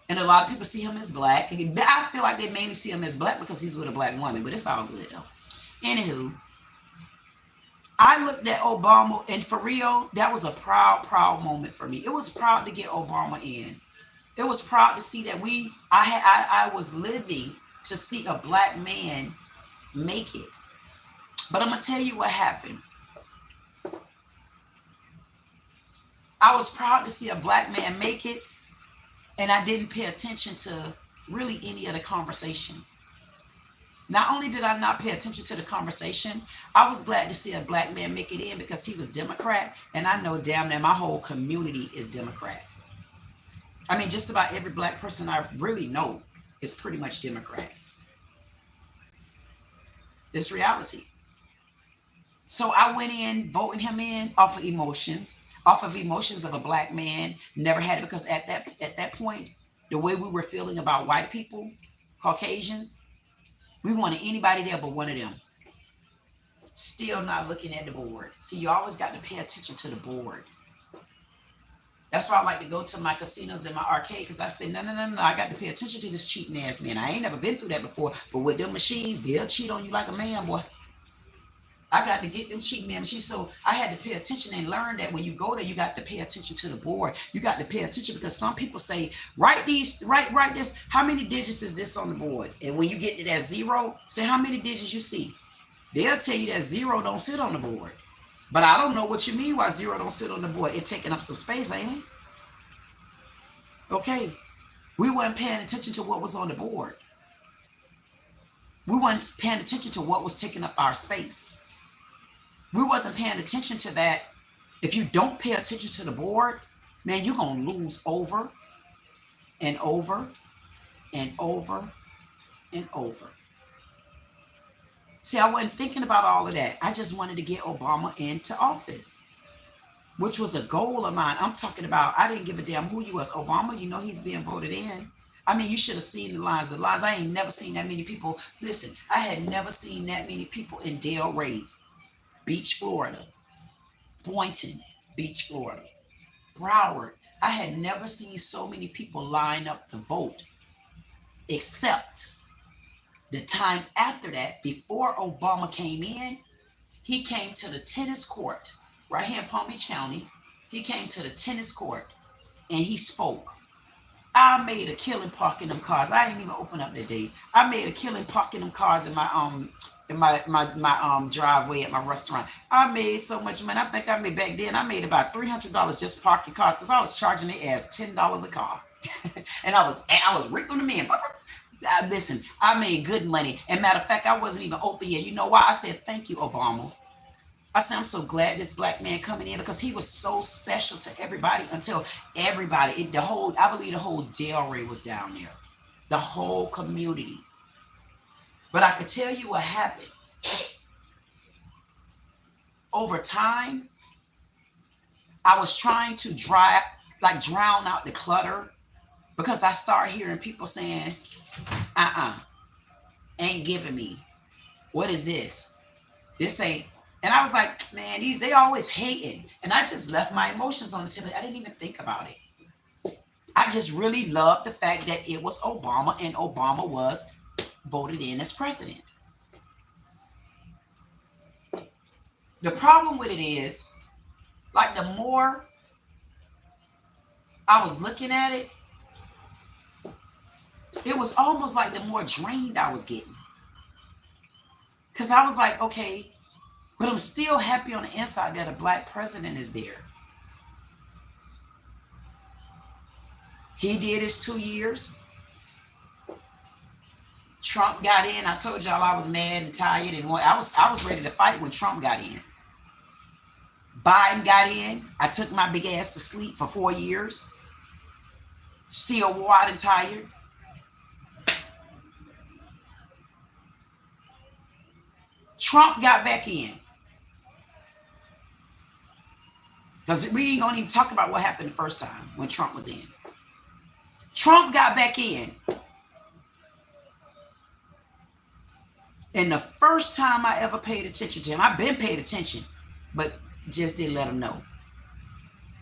And a lot of people see him as black. And I feel like they mainly see him as black because he's with a black woman. But it's all good, though. Anywho, I looked at Obama, and for real, that was a proud moment for me. It was proud to get Obama in. It was proud to see that I was living to see a black man make it. But I'm gonna tell you what happened. I was proud to see a black man make it, and I didn't pay attention to really any of the conversation. Not only did I not pay attention to the conversation, I was glad to see a black man make it in because he was Democrat. And I know damn near my whole community is Democrat. I mean, just about every black person I really know is pretty much Democrat. It's reality. So I went in voting him in off of emotions of a black man. Never had it because at that point, the way we were feeling about white people, Caucasians, we wanted anybody there but one of them. Still not looking at the board. See, you always got to pay attention to the board. That's why I like to go to my casinos and my arcade, because I say, no, I got to pay attention to this cheating ass man. I ain't never been through that before, but with them machines, they'll cheat on you like a man, boy. I got to get them cheating man machines. So I had to pay attention and learn that when you go there, you got to pay attention to the board. You got to pay attention because some people say, write this. How many digits is this on the board? And when you get to that zero, say how many digits you see. They'll tell you that zero don't sit on the board. But I don't know what you mean why zero don't sit on the board. It's taking up some space, ain't it? Okay. We weren't paying attention to what was on the board. We weren't paying attention to what was taking up our space. We wasn't paying attention to that. If you don't pay attention to the board, man, you're going to lose over and over and over and over. See, I wasn't thinking about all of that. I just wanted to get Obama into office, which was a goal of mine. I'm talking about, I didn't give a damn who you was. Obama, you know, he's being voted in. I mean, you should have seen the lines. I ain't never seen that many people. Listen, I had never seen that many people in Delray Beach, Florida, Boynton Beach, Florida, Broward. I had never seen so many people line up to vote, except The time after that, before Obama came in, he came to the tennis court right here in Palm Beach County. He came to the tennis court and he spoke. I made a killing parking them cars. I ain't even open up that day. I made a killing parking them cars in my driveway at my restaurant. I made so much money. I think I made back then. I made about $300 just parking cars because I was charging it as $10 a car, and I was ripping them in. Listen, I made good money. And matter of fact, I wasn't even open yet. You know why? I said thank you, Obama. I said, I'm so glad this black man coming in because he was so special to everybody until everybody, I believe the whole Delray was down there, the whole community. But I could tell you what happened. Over time, I was trying to drown out the clutter because I started hearing people saying, ain't giving me. What is this? This ain't. And I was like, man, they always hating. And I just left my emotions on the table. I didn't even think about it. I just really loved the fact that it was Obama and Obama was voted in as president. The problem with it is, like, the more I was looking at it, it was almost like the more drained I was getting. Because I was like, okay, but I'm still happy on the inside that a black president is there. He did his 2 years. Trump got in. I told y'all I was mad and tired, and I was ready to fight when Trump got in. Biden got in. I took my big ass to sleep for 4 years. Still wore out and tired. Trump got back in. Because we ain't gonna even talk about what happened the first time when Trump was in. Trump got back in. And the first time I ever paid attention to him, I've been paid attention, but just didn't let him know.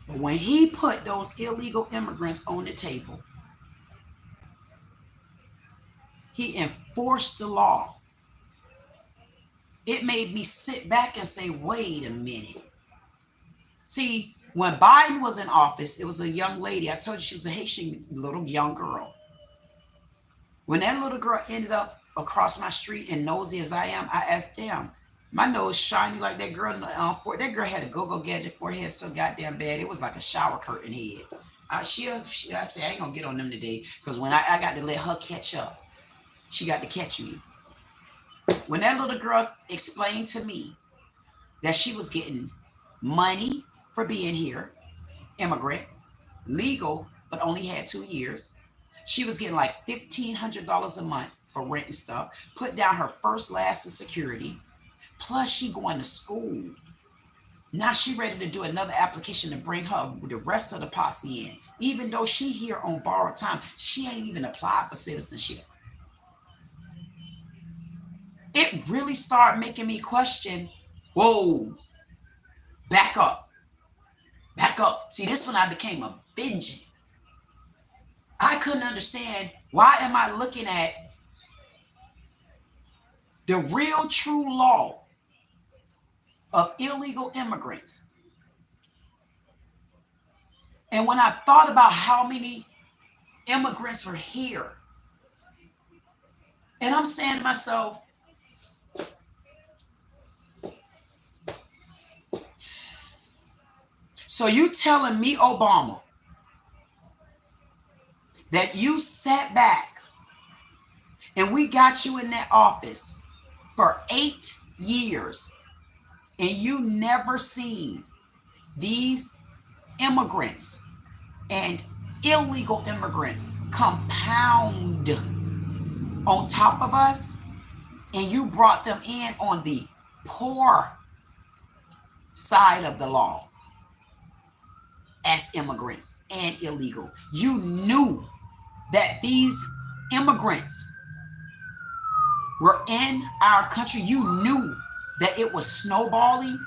But when he put those illegal immigrants on the table, he enforced the law. It made me sit back and say, wait a minute. See, when Biden was in office, it was a young lady. I told you she was a Haitian little young girl. When that little girl ended up across my street and nosy as I am, I asked them, my nose shiny like that girl. That girl had a go-go gadget forehead so goddamn bad. It was like a shower curtain head. I said, I ain't gonna get on them today because when I got to let her catch up, she got to catch me. When that little girl explained to me that she was getting money for being here, immigrant, legal, but only had 2 years. She was getting like $1,500 a month for rent and stuff, put down her first, last, and security, plus she going to school. Now she ready to do another application to bring her the rest of the posse in. Even though she here on borrowed time, she ain't even applied for citizenship. It really started making me question, whoa, back up. Back up. See, this when I became a vengeance. I couldn't understand, why am I looking at the real true law of illegal immigrants? And when I thought about how many immigrants were here, and I'm saying to myself, so you telling me, Obama, that you sat back and we got you in that office for 8 years and you never seen these immigrants and illegal immigrants compound on top of us, and you brought them in on the poor side of the law as immigrants and illegal. You knew that these immigrants were in our country. You knew that it was snowballing.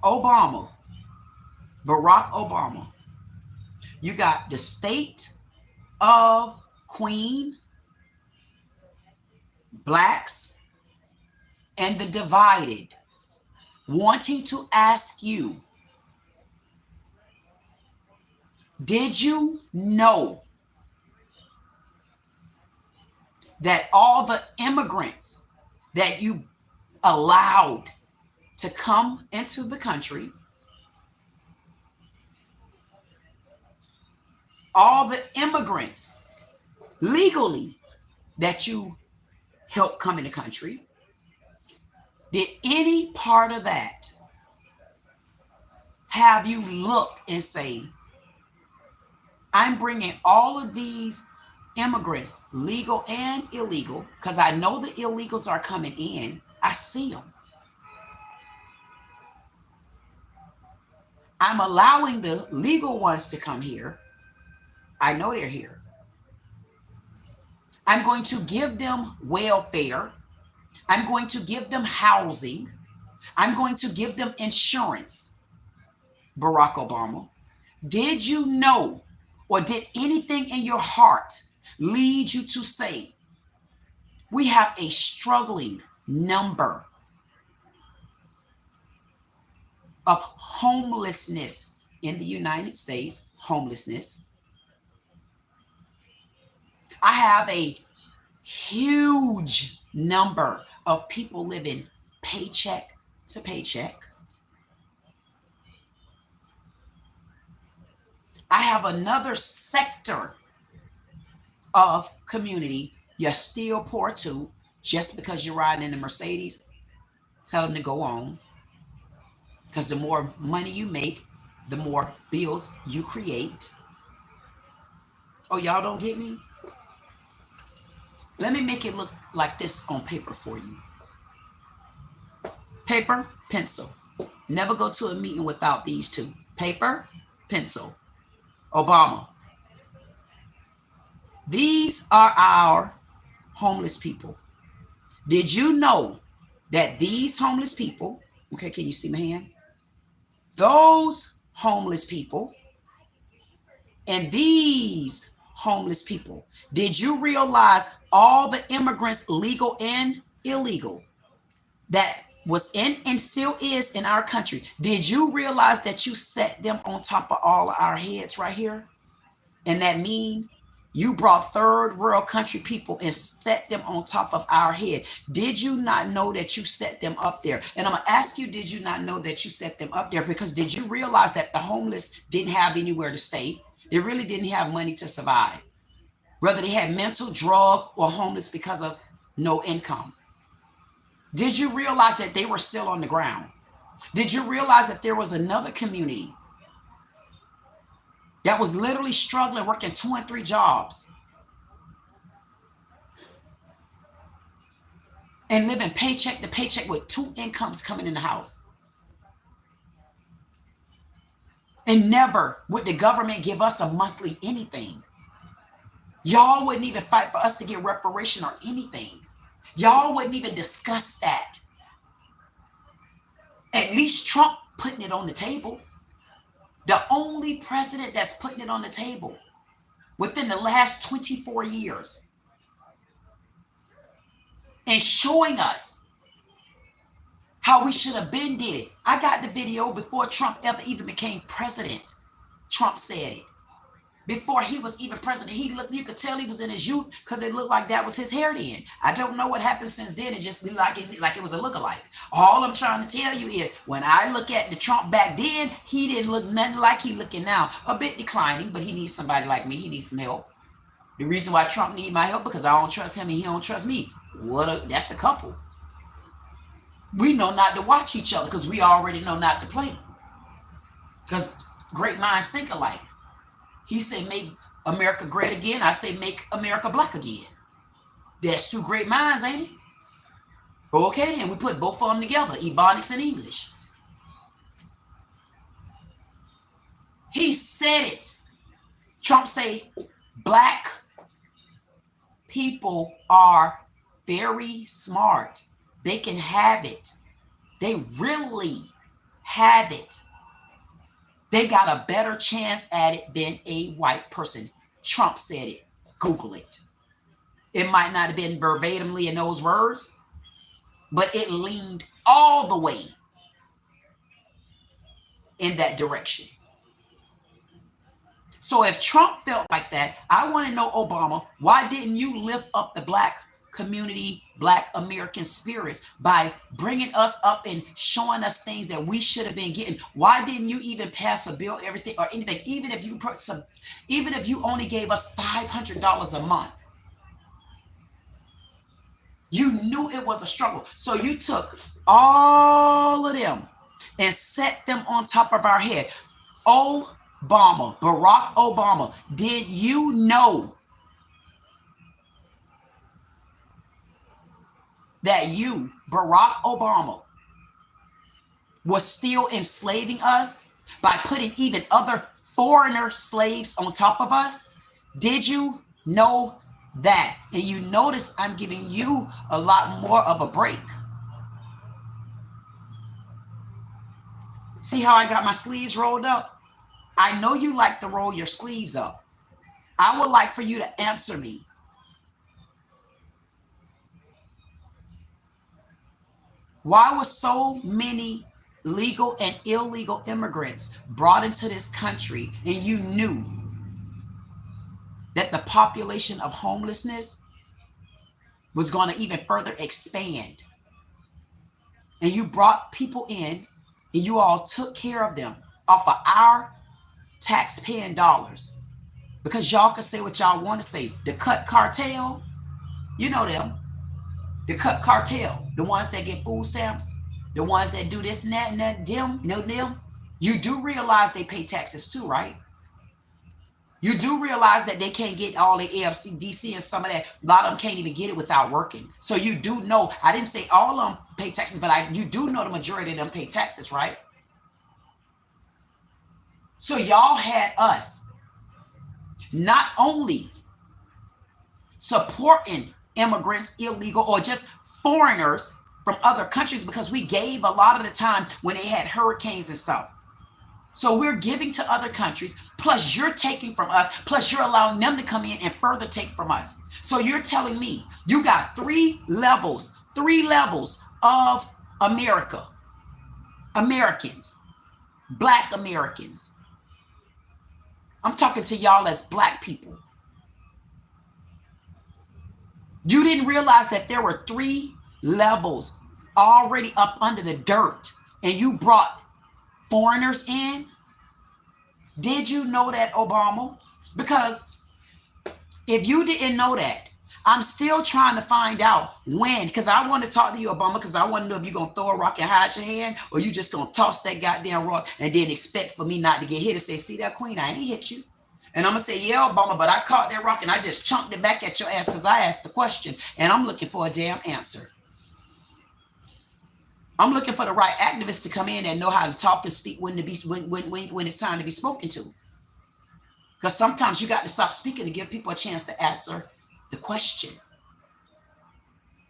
Obama, Barack Obama, You got the state of Queen, blacks, and the divided wanting to ask you, did you know that all the immigrants that you allowed to come into the country, all the immigrants legally that you helped come in the country, did any part of that have you look and say, I'm bringing all of these immigrants, legal and illegal, because I know the illegals are coming in. I see them. I'm allowing the legal ones to come here. I know they're here. I'm going to give them welfare. I'm going to give them housing. I'm going to give them insurance. Barack Obama, did you know, or did anything in your heart lead you to say, we have a struggling number of homelessness in the United States, homelessness. I have a huge number of people living paycheck to paycheck. I have another sector of community. You're still poor too, just because you're riding in the Mercedes. Tell them to go on. Because the more money you make, the more bills you create. Oh, y'all don't get me? Let me make it look like this on paper for you. Paper, pencil. Never go to a meeting without these two. Paper, pencil. Obama. These are our homeless people. Did you know that these homeless people, okay, can you see my hand? Those homeless people and these homeless people, did you realize all the immigrants, legal and illegal, that was in and still is in our country? Did you realize that you set them on top of all of our heads right here? And that mean you brought third world country people and set them on top of our head. Did you not know that you set them up there? And I'm going to ask you, did you not know that you set them up there? Because did you realize that the homeless didn't have anywhere to stay? They really didn't have money to survive. Whether they had mental, drug, or homeless because of no income. Did you realize that they were still on the ground? Did you realize that there was another community that was literally struggling, working 2 and 3 jobs and living paycheck to paycheck with 2 incomes coming in the house? And never would the government give us a monthly anything. Y'all wouldn't even fight for us to get reparation or anything. Y'all wouldn't even discuss that. At least Trump putting it on the table. The only president that's putting it on the table within the last 24 years and showing us how we should have been did it. I got the video before Trump ever even became president. Trump said it. Before he was even president, he looked, you could tell he was in his youth because it looked like that was his hair then. I don't know what happened since then. It just looked like it was a lookalike. All I'm trying to tell you is when I look at the Trump back then, he didn't look nothing like he looking now. A bit declining, but he needs somebody like me. He needs some help. The reason why Trump need my help because I don't trust him and he don't trust me. That's a couple. We know not to watch each other because we already know not to play. Because great minds think alike. He said, make America great again. I say, make America black again. That's 2 great minds, ain't it? Okay, then we put both of them together, Ebonics and English. He said it. Trump say, black people are very smart. They can have it. They really have it. They got a better chance at it than a white person. Trump said it. Google it. It might not have been verbatimly in those words, but it leaned all the way in that direction. So if Trump felt like that, I want to know, Obama, why didn't you lift up the black community, black American spirits by bringing us up and showing us things that we should have been getting? Why didn't you even pass a bill, everything or anything, even if you only gave us $500 a month? You knew it was a struggle. So you took all of them and set them on top of our head. Obama, Barack Obama, did you know that you, Barack Obama, was still enslaving us by putting even other foreigner slaves on top of us? Did you know that? And you notice I'm giving you a lot more of a break. See how I got my sleeves rolled up? I know you like to roll your sleeves up. I would like for you to answer me. Why were so many legal and illegal immigrants brought into this country and you knew that the population of homelessness was going to even further expand? And you brought people in and you all took care of them off of our tax-paying dollars because y'all can say what y'all want to say. The cut cartel, you know them. The cut cartel, the ones that get food stamps, the ones that do this and that, them. You do realize they pay taxes too, right? You do realize that they can't get all the AFC, DC, and some of that. A lot of them can't even get it without working. So you do know, I didn't say all of them pay taxes, but you do know the majority of them pay taxes, right? So y'all had us not only supporting immigrants, illegal, or just foreigners from other countries, because we gave a lot of the time when they had hurricanes and stuff. So we're giving to other countries, plus you're taking from us, plus you're allowing them to come in and further take from us. So you're telling me you got three levels of Americans, black Americans. I'm talking to y'all as black people. You didn't realize that there were three levels already up under the dirt and you brought foreigners in? Did you know that, Obama? Because if you didn't know that, I'm still trying to find out when, because I want to talk to you, Obama, because I want to know if you're going to throw a rock and hide your hand, or you just going to toss that goddamn rock and then expect for me not to get hit and say, see that, Queen, I ain't hit you. And I'm going to say, yeah, Obama, but I caught that rock and I just chunked it back at your ass because I asked the question and I'm looking for a damn answer. I'm looking for the right activists to come in and know how to talk and speak when it's time to be spoken to. Because sometimes you got to stop speaking to give people a chance to answer the question.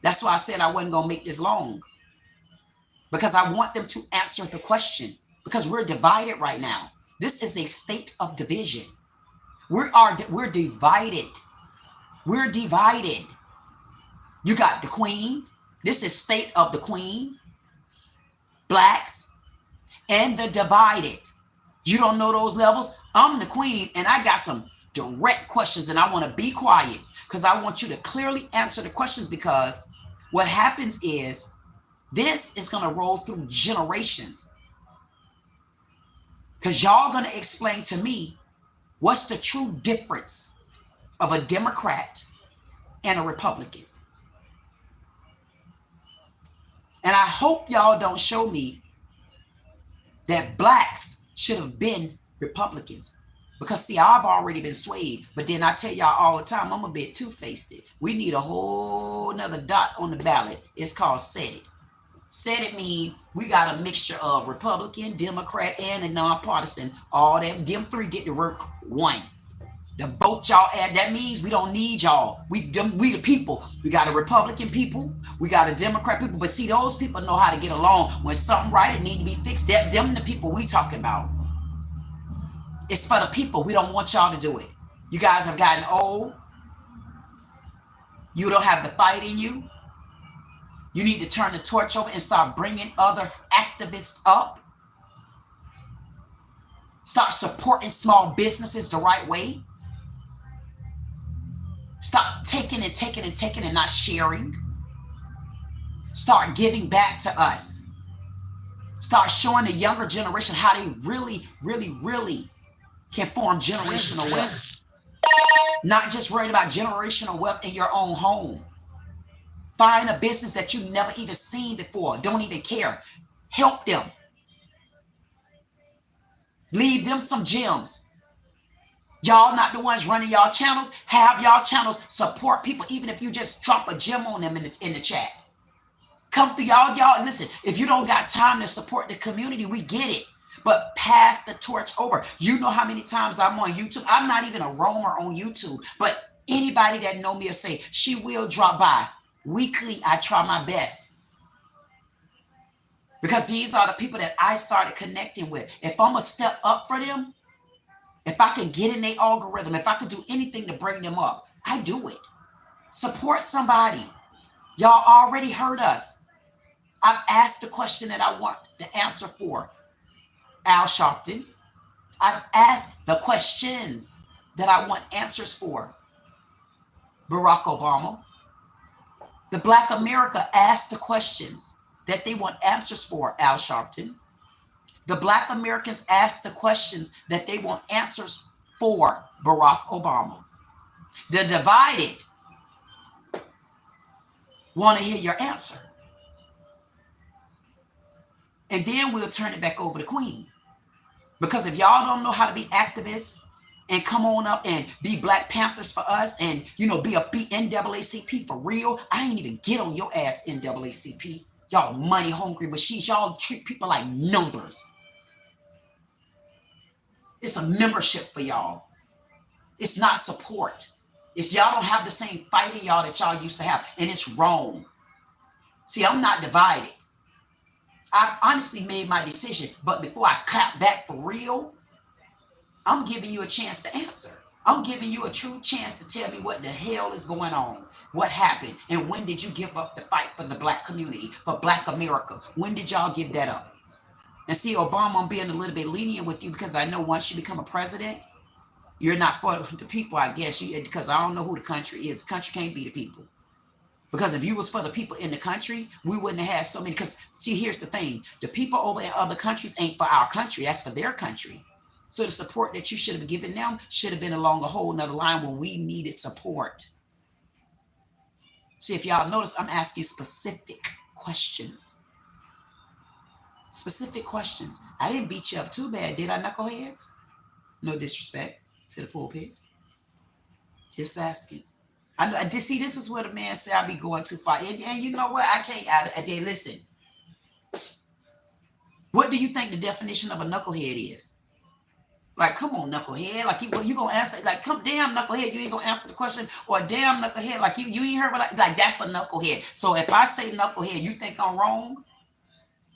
That's why I said I wasn't going to make this long. Because I want them to answer the question. Because we're divided right now. This is a state of division. We're divided. We're divided. You got the Queen. This is state of the Queen. Blacks and the divided. You don't know those levels? I'm the Queen and I got some direct questions and I want to be quiet because I want you to clearly answer the questions, because what happens is this is going to roll through generations. Because y'all going to explain to me what's the true difference of a Democrat and a Republican. And I hope y'all don't show me that blacks should have been Republicans. Because see, I've already been swayed. But then I tell y'all all the time, I'm a bit two-faced. We need a whole nother dot on the ballot. It's called Saiddit. Saiddit mean we got a mixture of Republican, Democrat, and a nonpartisan. All them three get to work one. The vote y'all add, that means we don't need y'all. We the people. We got a Republican people. We got a Democrat people. But see, those people know how to get along. When something right, it need to be fixed. Them the people we talking about. It's for the people. We don't want y'all to do it. You guys have gotten old. You don't have the fight in you. You need to turn the torch over and start bringing other activists up. Start supporting small businesses the right way. Stop taking and taking and taking and not sharing. Start giving back to us. Start showing the younger generation how they really, really, really can form generational wealth. Not just worried about generational wealth in your own home. Find a business that you've never even seen before. Don't even care. Help them. Leave them some gems. Y'all not the ones running y'all channels. Have y'all channels support people, even if you just drop a gem on them in the chat. Come through y'all. Listen, if you don't got time to support the community, we get it. But pass the torch over. You know how many times I'm on YouTube. I'm not even a roamer on YouTube, but anybody that know me will say, she will drop by. Weekly, I try my best. Because these are the people that I started connecting with. If I'm going to step up for them, if I can get in their algorithm, if I could do anything to bring them up, I do it. Support somebody. Y'all already heard us. I've asked the question that I want the answer for. Al Sharpton. I've asked the questions that I want answers for. Barack Obama. The Black America asked the questions that they want answers for, Al Sharpton. The Black Americans ask the questions that they want answers for, Barack Obama. The divided want to hear your answer. And then we'll turn it back over to Queen. Because if y'all don't know how to be activists and come on up and be Black Panthers for us and, you know, be NAACP for real, I ain't even get on your ass, NAACP. Y'all money hungry machines. Y'all treat people like numbers. It's a membership for y'all. It's not support. It's y'all don't have the same fight in y'all that y'all used to have. And it's wrong. See, I'm not divided. I've honestly made my decision. But before I clap back for real, I'm giving you a chance to answer. I'm giving you a true chance to tell me what the hell is going on. What happened? And when did you give up the fight for the Black community, for Black America? When did y'all give that up? And see, Obama, I'm being a little bit lenient with you because I know once you become a president, you're not for the people, I guess. Because I don't know who the country is. The country can't be the people. Because if you was for the people in the country, we wouldn't have had so many. Because, see, here's the thing. The people over in other countries ain't for our country. That's for their country. So the support that you should have given them should have been along a whole nother line when we needed support. See, if y'all notice, I'm asking specific questions. Specific questions. I didn't beat you up too bad, did I, knuckleheads? No disrespect to the pulpit. Just asking. I did see this is where the man said I be going too far. And you know what? I can't. Listen. What do you think the definition of a knucklehead is? Like, come on, knucklehead. Like, you gonna answer? Like, come, damn, knucklehead. You ain't gonna answer the question. Or damn, knucklehead. Like, you ain't heard what like that's a knucklehead. So if I say knucklehead, you think I'm wrong?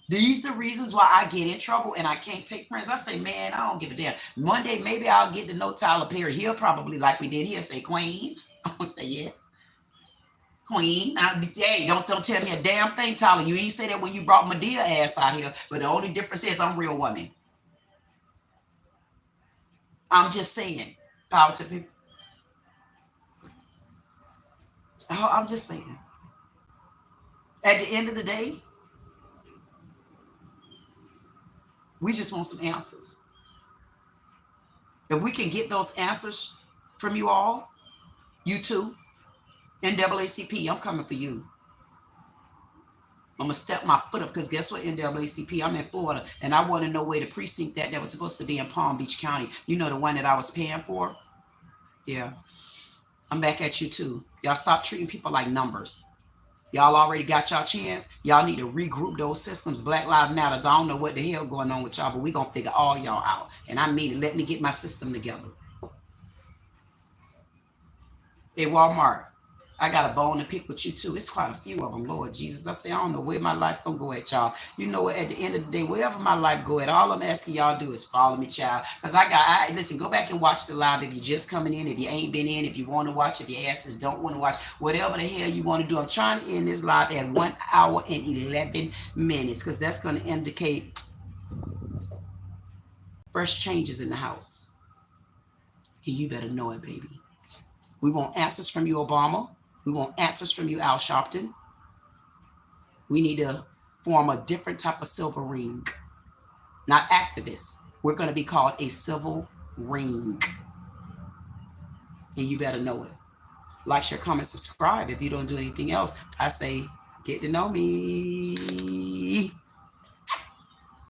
These are the reasons why I get in trouble and I can't take friends. I say, man, I don't give a damn. Monday, maybe I'll get to know Tyler Perry. He'll probably, like we did, he'll say, Queen. I'm gonna say yes. Queen. Hey, don't tell me a damn thing, Tyler. You ain't say that when you brought Medea ass out here. But the only difference is I'm a real woman. I'm just saying. Power to the people. I'm just saying. At the end of the day, we just want some answers. If we can get those answers from you all, you too, NAACP, I'm coming for you. I'm going to step my foot up because guess what, NAACP, I'm in Florida, and I want to know where the precinct that was supposed to be in Palm Beach County. You know, the one that I was paying for? Yeah. I'm back at you too. Y'all stop treating people like numbers. Y'all already got y'all chance. Y'all need to regroup those systems. Black Lives Matter. I don't know what the hell going on with y'all, but we're going to figure all y'all out. And I mean it. Let me get my system together. Hey, Walmart, I got a bone to pick with you too. It's quite a few of them, Lord Jesus. I say, I don't know where my life gonna go at, y'all. You know what? At the end of the day, wherever my life go at, all I'm asking y'all do is follow me, child. Because listen, go back and watch the live if you're just coming in, if you ain't been in, if you want to watch, if your asses don't want to watch, whatever the hell you want to do. I'm trying to end this live at 1 hour and 11 minutes because that's going to indicate fresh changes in the house. And you better know it, baby. We want answers from you, Obama. We want answers from you, Al Sharpton. We need to form a different type of silver ring. Not activists. We're going to be called a civil ring. And you better know it. Like, share, comment, subscribe. If you don't do anything else, I say, get to know me.